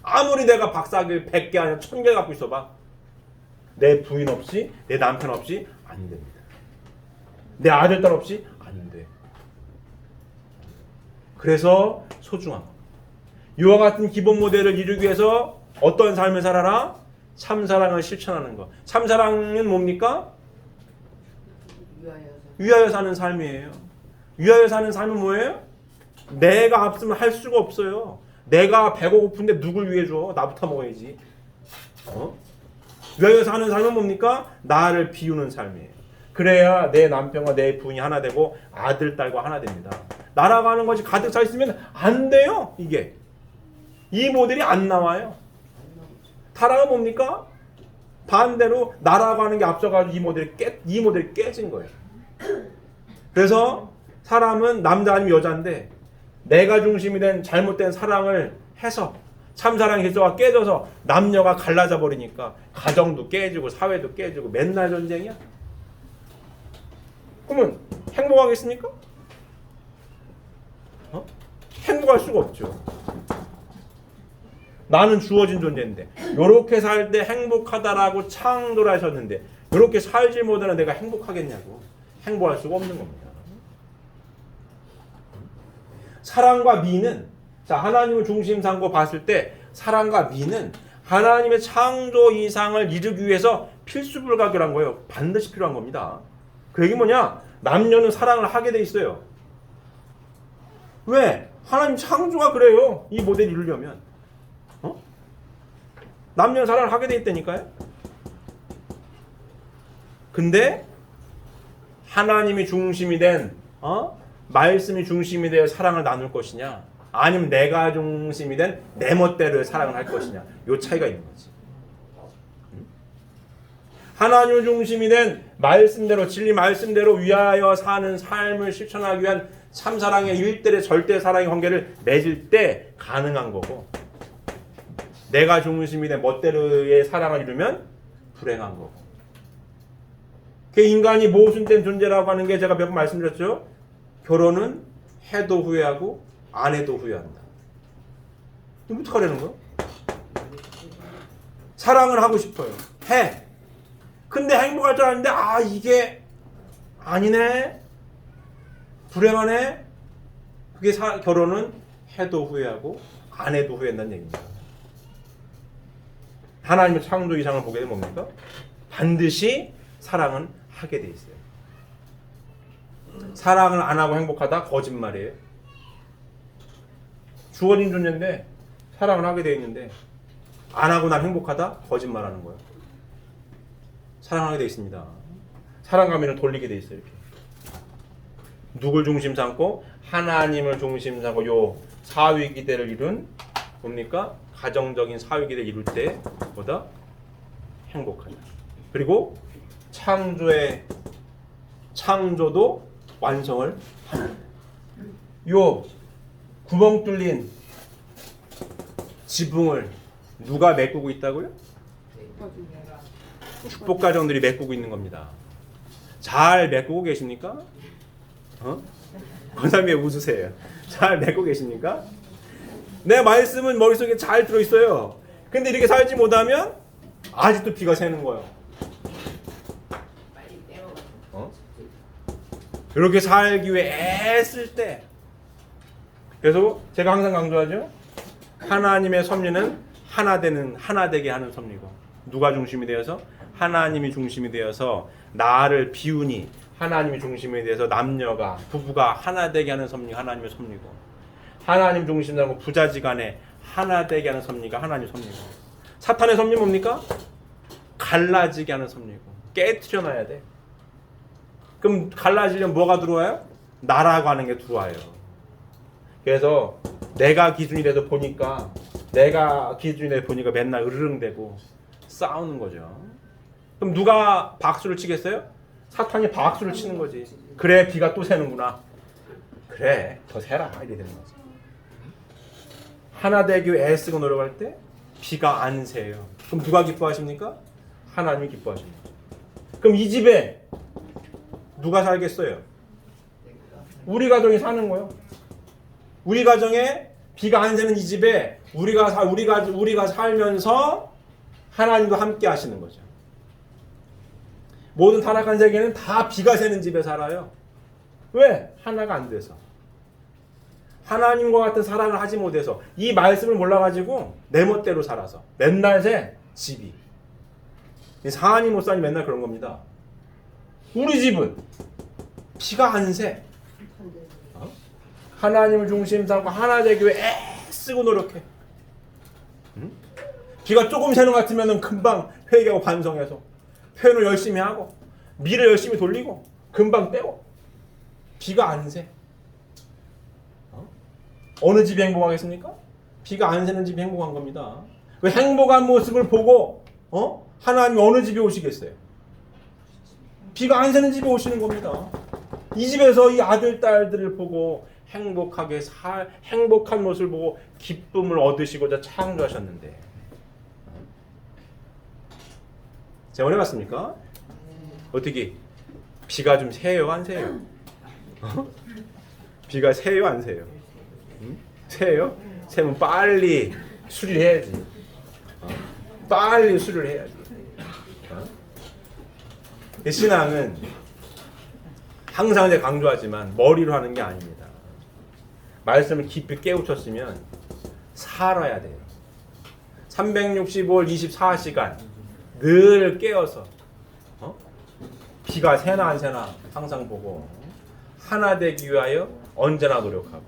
아무리 내가 박사학위 100개 아니라 1000개 갖고 있어봐, 내 부인 없이, 내 남편 없이 안 됩니다. 내 아들, 딸 없이 안 돼. 그래서 소중한 겁니다. 이와 같은 기본 모델을 이루기 위해서 어떤 삶을 살아라? 참사랑을 실천하는 것. 참사랑은 뭡니까? 위하여 사는 삶이에요. 위하여 사는 삶은 뭐예요? 내가 없으면 할 수가 없어요. 내가 배가 고픈데 누굴 위해 줘? 나부터 먹어야지. 위하여 사는 삶은 뭡니까? 나를 비우는 삶이에요. 그래야 내 남편과 내 부인이 하나 되고 아들, 딸과 하나 됩니다. 날아가는 것이 가득 차 있으면 안 돼요. 이게. 이 모델이 안 나와요. 타락은 뭡니까? 반대로 날아가는 게 앞서가지고 이 모델이 깨진 거예요. 그래서 사람은 남자 아니면 여자인데 내가 중심이 된 잘못된 사랑을 해서, 참사랑의 질서가 깨져서 남녀가 갈라져 버리니까 가정도 깨지고 사회도 깨지고 맨날 전쟁이야. 그러면 행복하겠습니까? 행복할 수가 없죠. 나는 주어진 존재인데 이렇게 살 때 행복하다라고 창조를 하셨는데 이렇게 살지 못하는 내가 행복하겠냐고. 행복할 수가 없는 겁니다. 사랑과 미는, 자, 하나님을 중심 삼고 봤을 때 사랑과 미는 하나님의 창조 이상을 이루기 위해서 필수불가결한 거예요. 반드시 필요한 겁니다. 그 얘기 뭐냐? 남녀는 사랑을 하게 돼 있어요. 왜? 하나님 창조가 그래요. 이 모델 이루려면. 남녀는 사랑을 하게 돼 있다니까요. 근데 하나님이 중심이 된, 말씀이 중심이 되어 사랑을 나눌 것이냐, 아니면 내가 중심이 된 내 멋대로의 사랑을 할 것이냐, 요 차이가 있는 거지. 하나님 중심이 된 말씀대로, 진리 말씀대로 위하여 사는 삶을 실천하기 위한 참사랑의 일대의 절대 사랑의 관계를 맺을 때 가능한 거고, 내가 중심이 된 멋대로의 사랑을 이루면 불행한 거고. 그 인간이 모순된 존재라고 하는 게 제가 몇 번 말씀드렸죠. 결혼은 해도 후회하고 안 해도 후회한다. 이거 어떡하려는 거야? 사랑을 하고 싶어요. 해. 근데 행복할 줄 아는데 이게 아니네. 불행하네. 그게 결혼은 해도 후회하고 안 해도 후회한다는 얘기입니다. 하나님의 창조 이상을 보게 되면 뭡니까? 반드시 사랑은 하게 돼 있어요. 사랑을 안 하고 행복하다? 거짓말이에요. 주어진 존재인데 사랑을 하게 돼 있는데 안 하고 난 행복하다? 거짓말하는 거예요. 사랑하게 돼 있습니다. 사랑하면 돌리게 돼 있어요. 이렇게. 누굴 중심 삼고? 하나님을 중심 삼고 요 사위기대를 이룬 뭡니까? 가정적인 사위기대를 이룰 때보다 행복하다. 그리고 창조도 완성을 합니다. 요 구멍 뚫린 지붕을 누가 메꾸고 있다고요? 축복 가정들이 메꾸고 있는 겁니다. 잘 메꾸고 계십니까? 권사님 왜 웃으세요? 잘 메꾸고 계십니까? 내 말씀은 머릿속에 잘 들어있어요. 근데 이렇게 살지 못하면 아직도 비가 새는 거예요. 이렇게 살기 위해 애쓸 때. 그래서 제가 항상 강조하죠. 하나님의 섭리는 하나 되게 하는 섭리고, 누가 중심이 되어서? 하나님이 중심이 되어서 나를 비우니 하나님이 중심이 되어서 남녀가 부부가 하나 되게 하는 섭리가 하나님의 섭리고, 하나님 중심이라고 부자지간에 하나 되게 하는 섭리가 하나님 섭리고, 사탄의 섭리 뭡니까? 갈라지게 하는 섭리고, 깨트려 놔야 돼. 그럼 갈라지려면 뭐가 들어와요? 나라고 하는 게 들어와요. 그래서 내가 기준이 돼서 보니까 맨날 으르렁대고 싸우는 거죠. 그럼 누가 박수를 치겠어요? 사탄이 박수를 치는 거지. 그래, 비가 또 새는구나. 그래, 더 새라. 이래 되는 거지. 하나 되기 위해 애쓰고 노력할 때 비가 안 새요. 그럼 누가 기뻐하십니까? 하나님이 기뻐하십니다. 그럼 이 집에 누가 살겠어요? 우리 가정이 사는 거예요. 우리 가정에 비가 안 새는 이 집에 우리가 살면서 하나님도 함께 하시는 거죠. 모든 타락한 세계는 다 비가 새는 집에 살아요. 왜? 하나가 안 돼서. 하나님과 같은 사랑을 하지 못해서, 이 말씀을 몰라가지고 내 멋대로 살아서 맨날 새 집이. 사하님 목사님 맨날 그런 겁니다. 우리 집은 비가 안 새. 하나님을 중심 삼고 하나 되기 위해 애쓰고 노력해. 비가 조금 새는 것 같으면 금방 회개하고 반성해서 표현을 열심히 하고 미를 열심히 돌리고 금방 떼고. 비가 안 새. 어느 집이 행복하겠습니까? 비가 안 새는 집이 행복한 겁니다. 그 행복한 모습을 보고 하나님이 어느 집에 오시겠어요? 비가 안 새는 집에 오시는 겁니다. 이 집에서 이 아들 딸들을 보고 행복한 모습을 보고 기쁨을 얻으시고자 창조하셨는데, 재원해 봤습니까? 어떻게 비가 좀 새요, 안 새요? 비가 새요, 안 새요? 새요? 새면 빨리 수리를 해야지. 빨리 수리를 해야지. 신앙은 항상 제가 강조하지만 머리로 하는 게 아닙니다. 말씀을 깊이 깨우쳤으면 살아야 돼요. 365일 24시간 늘 깨어서 비가 새나 안 새나 항상 보고 하나 되기 위하여 언제나 노력하고,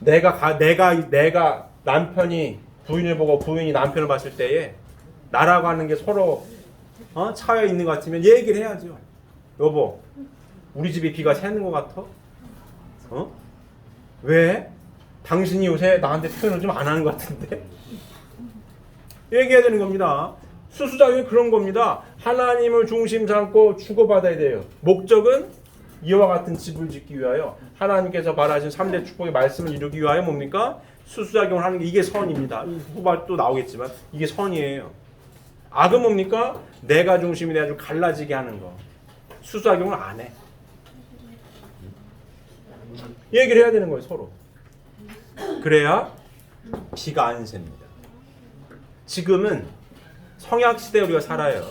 내가 남편이 부인을 보고 부인이 남편을 봤을 때에 나라고 하는 게 서로 차여 있는 것 같으면 얘기를 해야죠. 여보, 우리 집에 비가 새는 것 같아? 왜? 당신이 요새 나한테 표현을 좀 안 하는 것 같은데? 얘기해야 되는 겁니다. 수수자유는 그런 겁니다. 하나님을 중심 삼고 주고받아야 돼요. 목적은 이와 같은 집을 짓기 위하여, 하나님께서 바라신 3대 축복의 말씀을 이루기 위하여 뭡니까? 수수작용을 하는 게, 이게 선입니다. 후발 또 나오겠지만 이게 선이에요. 악은 뭡니까? 내가 중심이 돼가지고 갈라지게 하는 거. 수수작용을 안 해. 얘기를 해야 되는 거예요, 서로. 그래야 비가 안 셉니다. 지금은 성약시대에 우리가 살아요.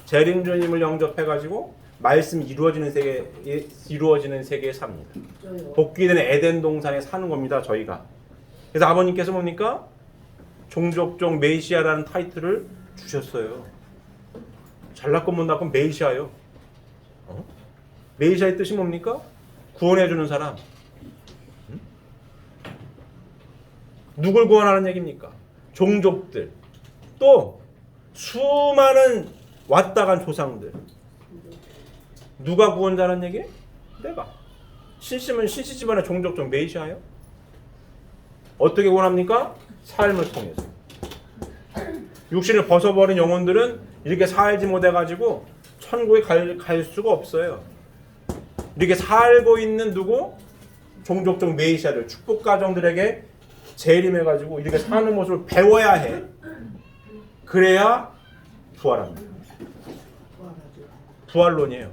재림주님을 영접해가지고 말씀이 이루어지는 세계에 삽니다. 복귀된 에덴 동산에 사는 겁니다, 저희가. 그래서 아버님께서 뭡니까? 종족종 메시아라는 타이틀을 주셨어요. 잘났건 못났건 메시아요. 메시아의 뜻이 뭡니까? 구원해주는 사람. 누굴 구원하는 얘기입니까? 종족들. 또 수많은 왔다 간 조상들. 누가 구원자라는 얘기? 내가. 신씨면 신씨 집안의 종족종 메시아요. 어떻게 구원합니까? 삶을 통해서. 육신을 벗어버린 영혼들은 이렇게 살지 못해가지고 천국에 갈 수가 없어요. 이렇게 살고 있는 누구? 종족종 메시아들, 축복 가정들에게 재림해가지고 이렇게 사는 모습을 배워야 해. 그래야 부활합니다. 부활론이에요.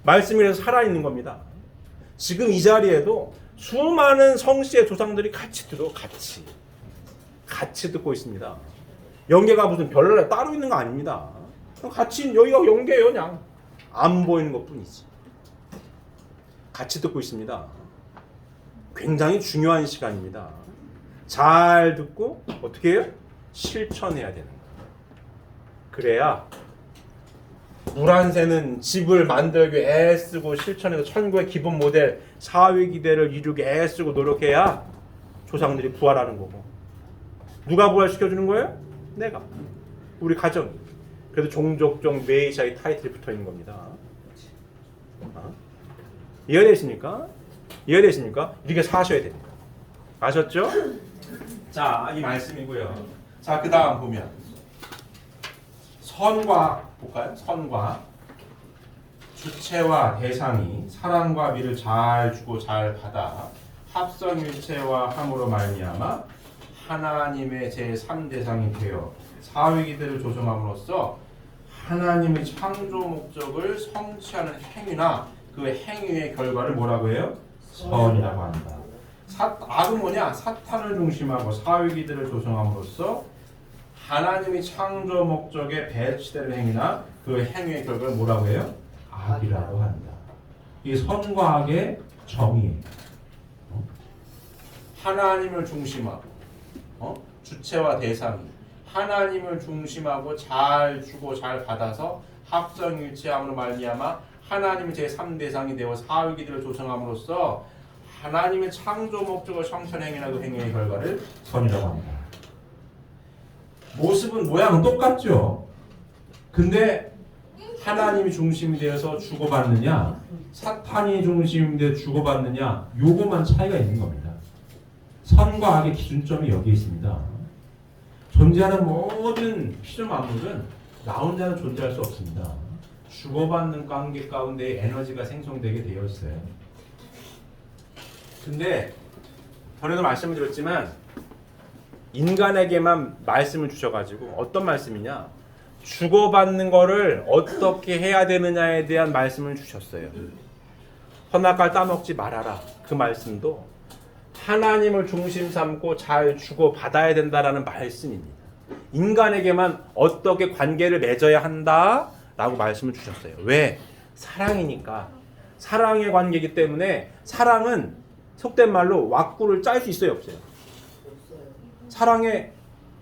말씀이 그래서 살아있는 겁니다. 지금 이 자리에도 수많은 성씨의 조상들이 같이 듣고 있습니다. 영계가 무슨 별나라에 따로 있는 거 아닙니다. 같이 여기가 영계예요. 그냥 안 보이는 것뿐이지. 같이 듣고 있습니다. 굉장히 중요한 시간입니다. 잘 듣고 어떻게 해요? 실천해야 되는 거예요. 그래야 물 한 새는 집을 만들기 애쓰고 실천해서 천국의 기본 모델 사회기대를 이루기 애쓰고 노력해야 조상들이 부활하는 거고. 누가 부활시켜주는 거예요? 내가. 우리 가정이. 그래도 종족종 메시아의 타이틀이 붙어있는 겁니다. 이해되십니까? 이해되십니까? 이렇게 사셔야 됩니다. 아셨죠? 자, 이 말씀이고요. 자, 그 다음 보면 선과 볼까요? 선과 주체와 대상이 사랑과 미를 잘 주고 잘 받아 합성일체와 함으로 말미암아 하나님의 제3대상이 되어 사위기들을 조성함으로써 하나님의 창조 목적을 성취하는 행위나 그 행위의 결과를 뭐라고 해요? 선이라고 한다. 악은 뭐냐? 사탄을 중심하고 사위기들을 조성함으로써 하나님이 창조 목적에 배치되는 행위나 그 행위의 결과를 뭐라고 해요? 악이라고 한다. 이 선과 악의 정의예요. 하나님을 중심하고 주체와 대상이 하나님을 중심하고 잘 주고 잘 받아서 합성일체함으로 말미암아 하나님이 제3대상이 되어 사위기들을 조성함으로써 하나님의 창조 목적을 성취하는 행위나 그 행위의 결과를 선이라고 합니다. 모습은 모양은 똑같죠. 근데 하나님이 중심이 되어서 주고받느냐 사탄이 중심이 되어 주고받느냐 요것만 차이가 있는 겁니다. 선과 악의 기준점이 여기에 있습니다. 존재하는 모든 피조 만물은 나 혼자는 존재할 수 없습니다. 주고받는 관계 가운데 에너지가 생성되게 되어 있어요. 근데 전에도 말씀을 드렸지만 인간에게만 말씀을 주셔가지고 어떤 말씀이냐? 주고받는 거를 어떻게 해야 되느냐에 대한 말씀을 주셨어요. 선악과를 따먹지 말아라. 그 말씀도 하나님을 중심 삼고 잘 주고받아야 된다라는 말씀입니다. 인간에게만 어떻게 관계를 맺어야 한다라고 말씀을 주셨어요. 왜? 사랑이니까. 사랑의 관계이기 때문에 사랑은 속된 말로 왁구를 짤 수 있어요? 없어요? 사랑의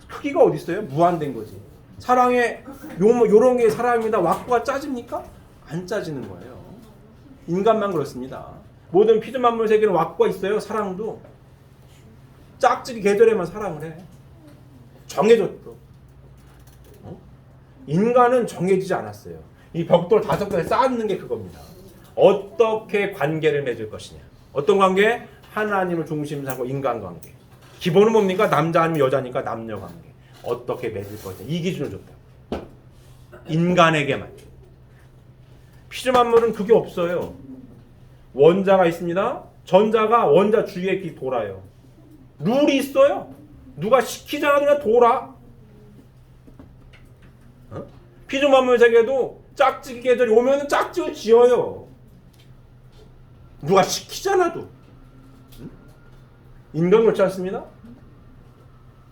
크기가 어디 있어요? 무한된 거지. 사랑의 요런 게 사랑입니다. 왁구가 짜집니까? 안 짜지는 거예요. 인간만 그렇습니다. 모든 피조 만물 세계는 왁구가 있어요. 사랑도 짝짓기 계절에만 사랑을 해. 정해졌어. 인간은 정해지지 않았어요. 이 벽돌 5개를 쌓는 게 그겁니다. 어떻게 관계를 맺을 것이냐. 어떤 관계? 하나님을 중심 삼고 인간관계. 기본은 뭡니까? 남자 아니면 여자니까 남녀관계. 어떻게 맺을 것이냐. 이 기준을 줬다. 인간에게만. 피조 만물은 그게 없어요. 원자가 있습니다. 전자가 원자 주위에 돌아요. 룰이 있어요. 누가 시키잖아 그냥 돌아. 피조 만물 세계도 짝짓기 계절이 오면은 짝짓을 지어요. 누가 시키잖아도. 인간 그렇지 않습니다?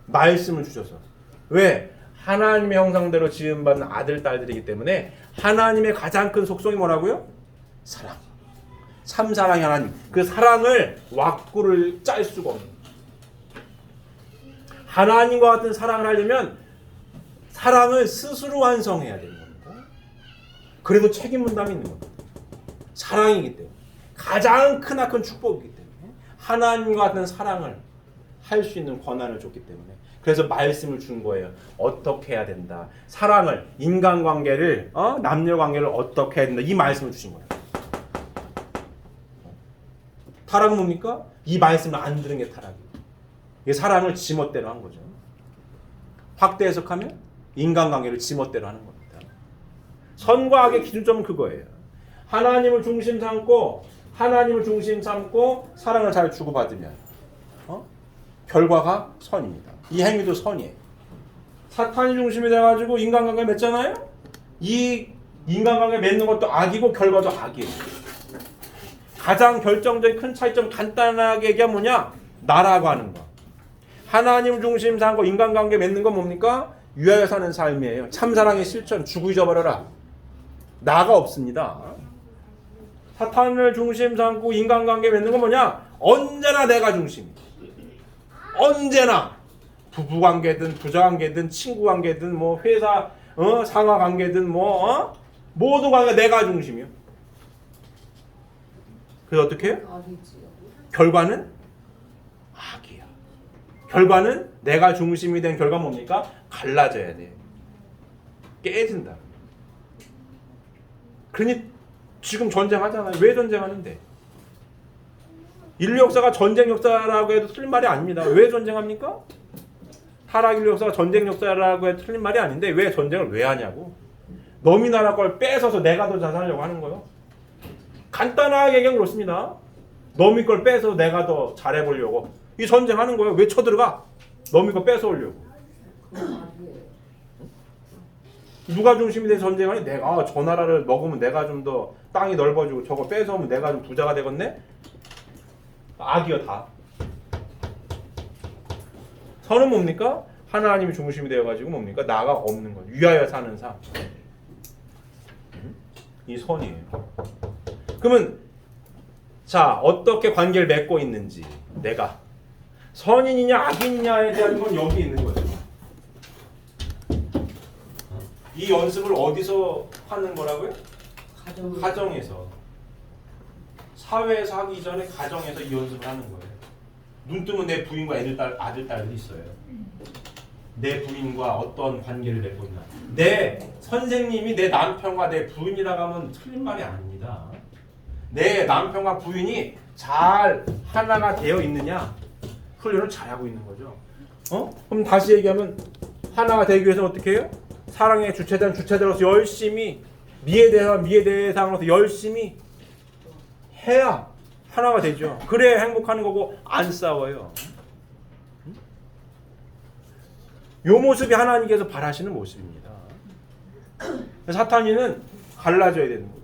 말씀을 주셔서. 왜? 하나님의 형상대로 지음받은 아들, 딸들이기 때문에 하나님의 가장 큰 속성이 뭐라고요? 사랑. 참사랑의 하나님. 그 사랑을 왁구를 짤 수가 없는. 하나님과 같은 사랑을 하려면 사랑을 스스로 완성해야 되는 겁니다. 그래도 책임 분담이 있는 겁니다. 사랑이기 때문에. 가장 크나큰 축복이기 때문에. 하나님과 같은 사랑을 할 수 있는 권한을 줬기 때문에. 그래서 말씀을 준 거예요. 어떻게 해야 된다. 사랑을, 인간관계를, 남녀관계를 어떻게 해야 된다. 이 말씀을 주신 거예요. 타락은 뭡니까? 이 말씀을 안 들은 게 타락이에요. 이게 사랑을 지멋대로 한 거죠. 확대 해석하면 인간관계를 지멋대로 하는 겁니다. 선과 악의 기준점은 그거예요. 하나님을 중심 삼고 사랑을 잘 주고받으면 결과가 선입니다. 이 행위도 선이에요. 사탄이 중심이 돼가지고 인간관계 맺잖아요. 이 인간관계 맺는 것도 악이고 결과도 악이에요. 가장 결정적인 큰 차이점 간단하게 얘기하면 뭐냐? 나라고 하는 거. 하나님 중심 사는 거, 인간관계 맺는 건 뭡니까? 위하여 사는 삶이에요. 참사랑의 실천, 죽어 잊어버려라. 나가 없습니다. 사탄을 중심 삼고 인간관계 맺는 건 뭐냐? 언제나 내가 중심이다. 언제나 부부관계든 부자관계든 친구관계든 뭐 회사 상하관계든 모든 관계 내가 중심이요. 그래서 어떻게 해요? 아니지요. 결과는 악이야. 결과는 내가 중심이 된 결과 뭡니까? 갈라져야 돼. 깨진다. 그러니 지금 전쟁하잖아요. 왜 전쟁하는데? 인류 역사가 전쟁 역사라고 해도 틀린 말이 아닙니다. 왜 전쟁합니까? 타락 인류 역사가 전쟁 역사라고 해도 틀린 말이 아닌데 왜 전쟁을 왜 하냐고. 너미 나라 걸 뺏어서 내가 더 잘하려고 하는 거예요. 간단하게 얘기하면 그렇습니다. 너미 걸 뺏어서 내가 더 잘해보려고. 이 전쟁하는 거예요. 왜 쳐들어가? 너미 거 뺏어오려고. 그건 아니에요. 누가 중심이 된 전쟁하니? 내가 저 나라를 먹으면 내가 좀 더 땅이 넓어지고 저거 뺏어오면 내가 좀 부자가 되겠네? 악이요 다. 선은 뭡니까? 하나님이 중심이 되어가지고 뭡니까? 나가 없는 것. 위하여 사는 삶. 이 선이에요. 그러면 자 어떻게 관계를 맺고 있는지 내가 선인이냐 악인이냐에 대한 건 여기 있는 거죠. 이 연습을 어디서 하는 거라고요? 가정에서. 사회에서 하기 전에 가정에서 이 연습을 하는 거예요. 눈 뜨면 내 부인과 아들, 딸들이 있어요. 내 부인과 어떤 관계를 맺고 있나. 내 선생님이 내 남편과 내 부인이라고 하면 틀린 말이 아닙니다. 내 남편과 부인이 잘 하나가 되어 있느냐 훈련을 잘하고 있는 거죠. 그럼 다시 얘기하면 하나가 되기 위해서 어떻게 해요? 사랑의 주체자는 주체자로서 열심히 미에 대상으로서 열심히 해야 하나가 되죠. 그래야 행복하는 거고 안 싸워요. 요 모습이 하나님께서 바라시는 모습입니다. 사탄이는 갈라져야 되는 거예요.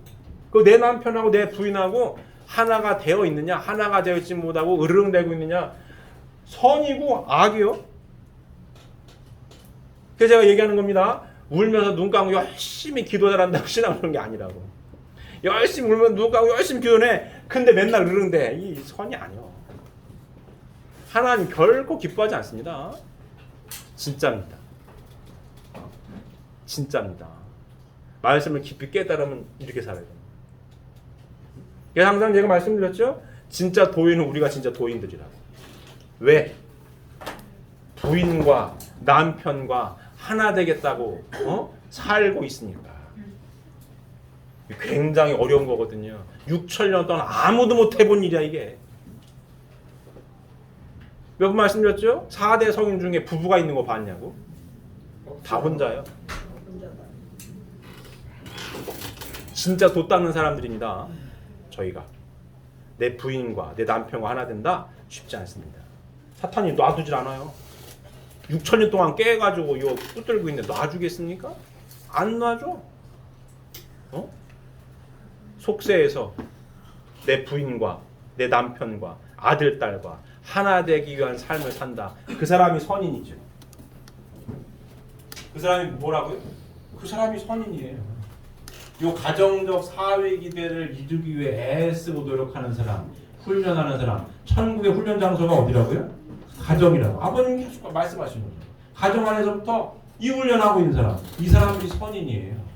그 내 남편하고 내 부인하고 하나가 되어 있느냐, 하나가 되어 있지 못하고 으르렁대고 있느냐, 선이고 악이요. 그래서 제가 얘기하는 겁니다. 울면서 눈 감고 열심히 기도 잘한다고 신앙을 하는 게 아니라고. 열심히 울면 눈 감고 열심히 기도해. 근데 맨날 으르렁대. 이 선이 아니요. 하나님 결코 기뻐하지 않습니다. 진짜입니다. 진짜입니다. 말씀을 깊이 깨달으면 이렇게 살아야 됩니다. 그래서 항상 제가 말씀드렸죠. 진짜 도인은 우리가 진짜 도인들이라고. 왜? 부인과 남편과 하나 되겠다고 살고 있으니까. 굉장히 어려운 거거든요. 6,000년 동안 아무도 못 해본 일이야 이게. 몇 번 말씀드렸죠? 4대 성인 중에 부부가 있는 거 봤냐고? 다 혼자요. 진짜 도 닦는 사람들입니다. 저희가. 내 부인과 내 남편과 하나 된다? 쉽지 않습니다. 사탄이 놔두질 않아요. 6,000년 동안 깨가지고 이거 붙들고 있는데 놔주겠습니까? 안 놔줘. 속세에서 내 부인과 내 남편과 아들, 딸과 하나 되기 위한 삶을 산다. 그 사람이 선인이죠. 그 사람이 뭐라고요? 그 사람이 선인이에요. 요 가정적 사회 기대를 이루기 위해 애쓰고 노력하는 사람, 훈련하는 사람. 천국의 훈련 장소가 어디라고요? 가정이라고. 아버님 계속 말씀하시는 거죠. 가정 안에서부터 이 훈련하고 있는 사람. 이 사람이 선인이에요.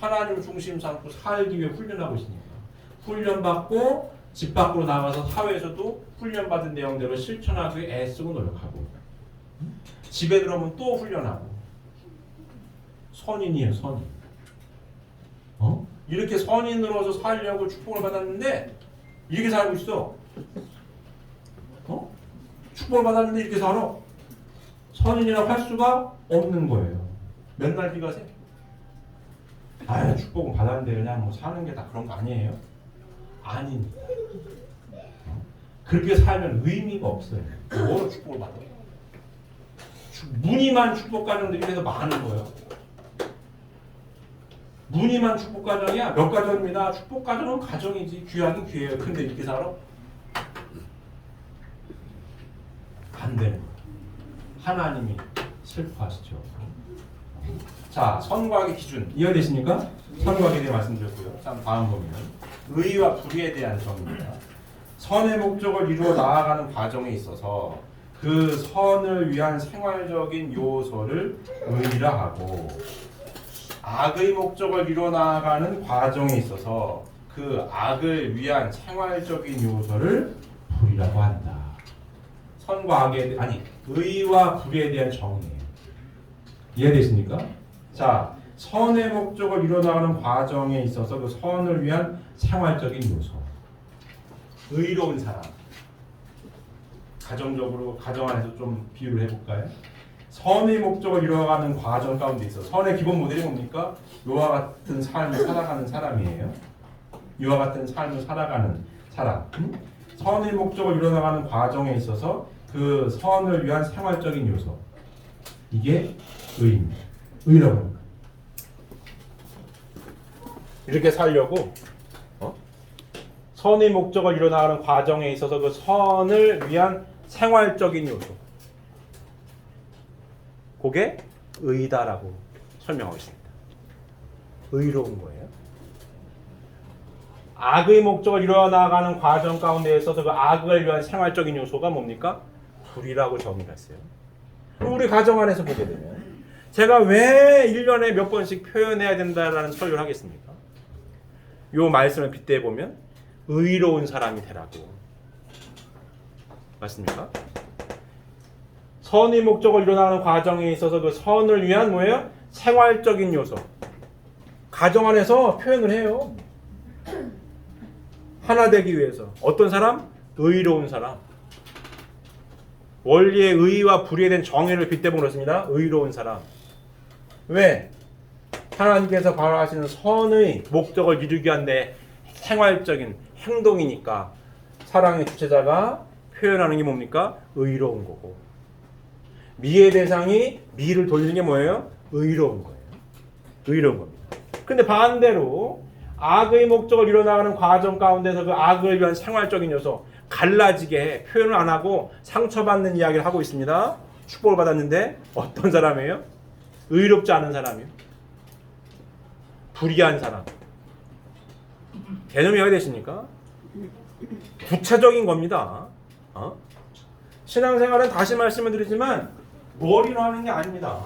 하나님 중심 삼고 살기 위해 훈련하고 있으니까. 훈련받고 집 밖으로 나가서 사회에서도 훈련받은 내용대로 실천하기 위해 애쓰고 노력하고. 집에 들어오면 또 훈련하고. 선인이에요, 선인. 이렇게 선인으로서 살려고 축복을 받았는데 이렇게 살고 있어. 축복을 받았는데 이렇게 살아. 선인이라고 할 수가 없는 거예요. 맨날 비가세. 아유, 축복은 받았는데 그냥 뭐 사는 게 다 그런 거 아니에요? 아닙니다. 그렇게 살면 의미가 없어요. 뭐로 축복을 받아요? 무늬만 축복 가정들이 그래서 많은 거예요. 무늬만 축복 가정이야. 몇 가정입니다. 축복 가정은 가정이지. 귀하긴 귀해요. 근데 이렇게 살아? 안 되는 거예요. 하나님이 슬퍼하시죠. 자, 선과 악의 기준 이해되십니까? 선과 악에 대해 말씀드렸고요. 다음 보면 의와 불의에 대한 정의입니다. 선의 목적을 이루어 나아가는 과정에 있어서 그 선을 위한 생활적인 요소를 의라 하고, 악의 목적을 이루어 나아가는 과정에 있어서 그 악을 위한 생활적인 요소를 불이라고 한다. 선과 악에 의와 불의에 대한 정의예요. 이해되십니까? 자, 선의 목적을 이루어 나가는 과정에 있어서 그 선을 위한 생활적인 요소. 의로운 사람. 가정적으로 가정 안에서 좀 비유를 해볼까요? 선의 목적을 이루어가는 과정 가운데 있어 선의 기본 모델이 뭡니까? 이와 같은 삶을 살아가는 사람이에요. 이와 같은 삶을 살아가는 사람. 선의 목적을 이루어나가는 과정에 있어서 그 선을 위한 생활적인 요소. 이게 의입니다. 의라고 합니다. 이렇게 살려고 선의 목적을 이루어나가는 과정에 있어서 그 선을 위한 생활적인 요소. 그게 의다라고 설명하고 있습니다. 의로운 거예요. 악의 목적을 이루어나가는 과정 가운데 있어서 그 악을 위한 생활적인 요소가 뭡니까? 불이라고 정의를 했어요. 우리 가정 안에서 보게 되면 제가 왜 1년에 몇 번씩 표현해야 된다라는 설교를 하겠습니까? 요 말씀을 빗대어 보면 의로운 사람이 되라고. 맞습니까? 선의 목적을 이루어나가는 과정에 있어서 그 선을 위한 뭐예요? 생활적인 요소. 가정 안에서 표현을 해요. 하나 되기 위해서. 어떤 사람? 의로운 사람. 원리의 의와 불의에 대한 정의를 빗대어 그렇습니다. 의로운 사람. 왜? 하나님께서 바라시는 선의 목적을 이루기 위한 내 생활적인 행동이니까 사랑의 주체자가 표현하는 게 뭡니까? 의로운 거고, 미의 대상이 미를 돌리는 게 뭐예요? 의로운 거예요. 의로운 겁니다. 근데 반대로 악의 목적을 이루어나가는 과정 가운데서 그 악을 위한 생활적인 요소 갈라지게 표현을 안 하고 상처받는 이야기를 하고 있습니다. 축복을 받았는데 어떤 사람이에요? 의롭지 않은 사람이에요. 불의한 사람. 개념이 어디 되십니까? 구체적인 겁니다. 신앙생활은 다시 말씀을 드리지만 머리로 하는 게 아닙니다.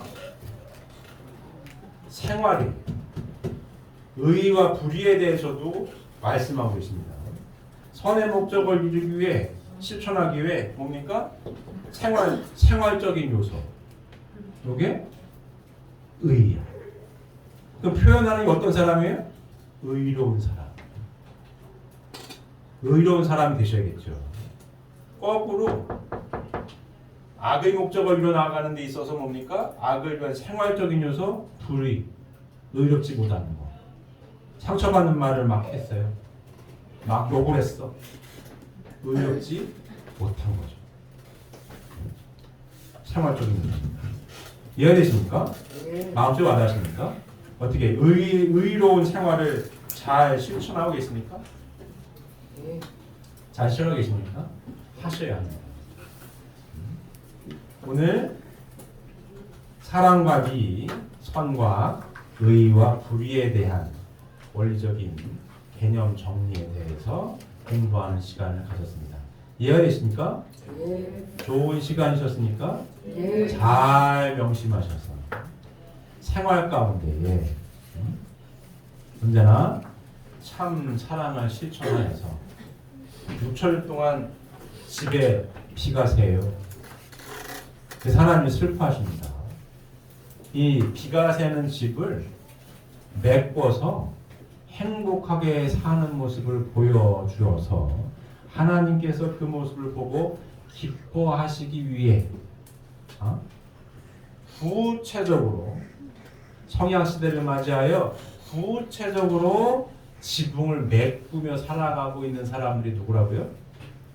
생활이 의와 불의에 대해서도 말씀하고 있습니다. 선의 목적을 이루기 위해 실천하기 위해 뭡니까? 생활적인 요소. 이게 의야. 그럼 표현하는 게 어떤 사람이에요? 의로운 사람. 의로운 사람이 되셔야겠죠. 거꾸로 악의 목적을 이루어나가는 데 있어서 뭡니까? 악을 위한 생활적인 요소, 불의, 의롭지 못하는 거. 상처받는 말을 막 했어요. 막 욕을 했어. 의롭지 못한 거죠. 생활적인 요소입니다. 이해되십니까? 마음속에 와닿으십니까? 어떻게 의로운 생활을 잘 실천하고 계십니까? 잘 실천하고 계십니까? 하셔야 합니다. 오늘 사랑과 미, 선과 의와 불의에 대한 원리적인 개념 정리에 대해서 공부하는 시간을 가졌습니다. 이해되십니까? 좋은 시간이셨습니까? 잘 명심하셔서 생활 가운데에 언제나 참 사랑을 실천하여서 6철 동안 집에 비가 새요. 그래서 하나님이 슬퍼하십니다. 이 비가 새는 집을 메꿔서 행복하게 사는 모습을 보여주어서 하나님께서 그 모습을 보고 기뻐하시기 위해 구체적으로 성향시대를 맞이하여 구체적으로 지붕을 메꾸며 살아가고 있는 사람들이 누구라고요?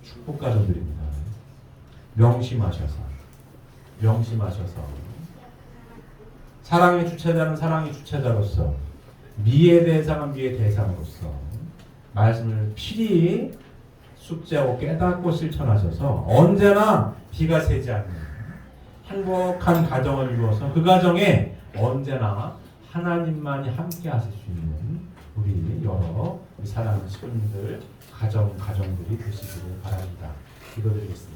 축복 가정들입니다. 명심하셔서 사랑의 주체자는 사랑의 주체자로서, 미의 대상은 미의 대상으로서 말씀을 필히 숙지하고 깨닫고 실천하셔서 언제나 비가 새지 않는 행복한 가정을 이루어서 그 가정에 언제나 하나님만이 함께 하실 수 있는 우리 여러 우리 사랑하는 시민들 가정들이 되시기를 바랍니다. 기도드리겠습니다.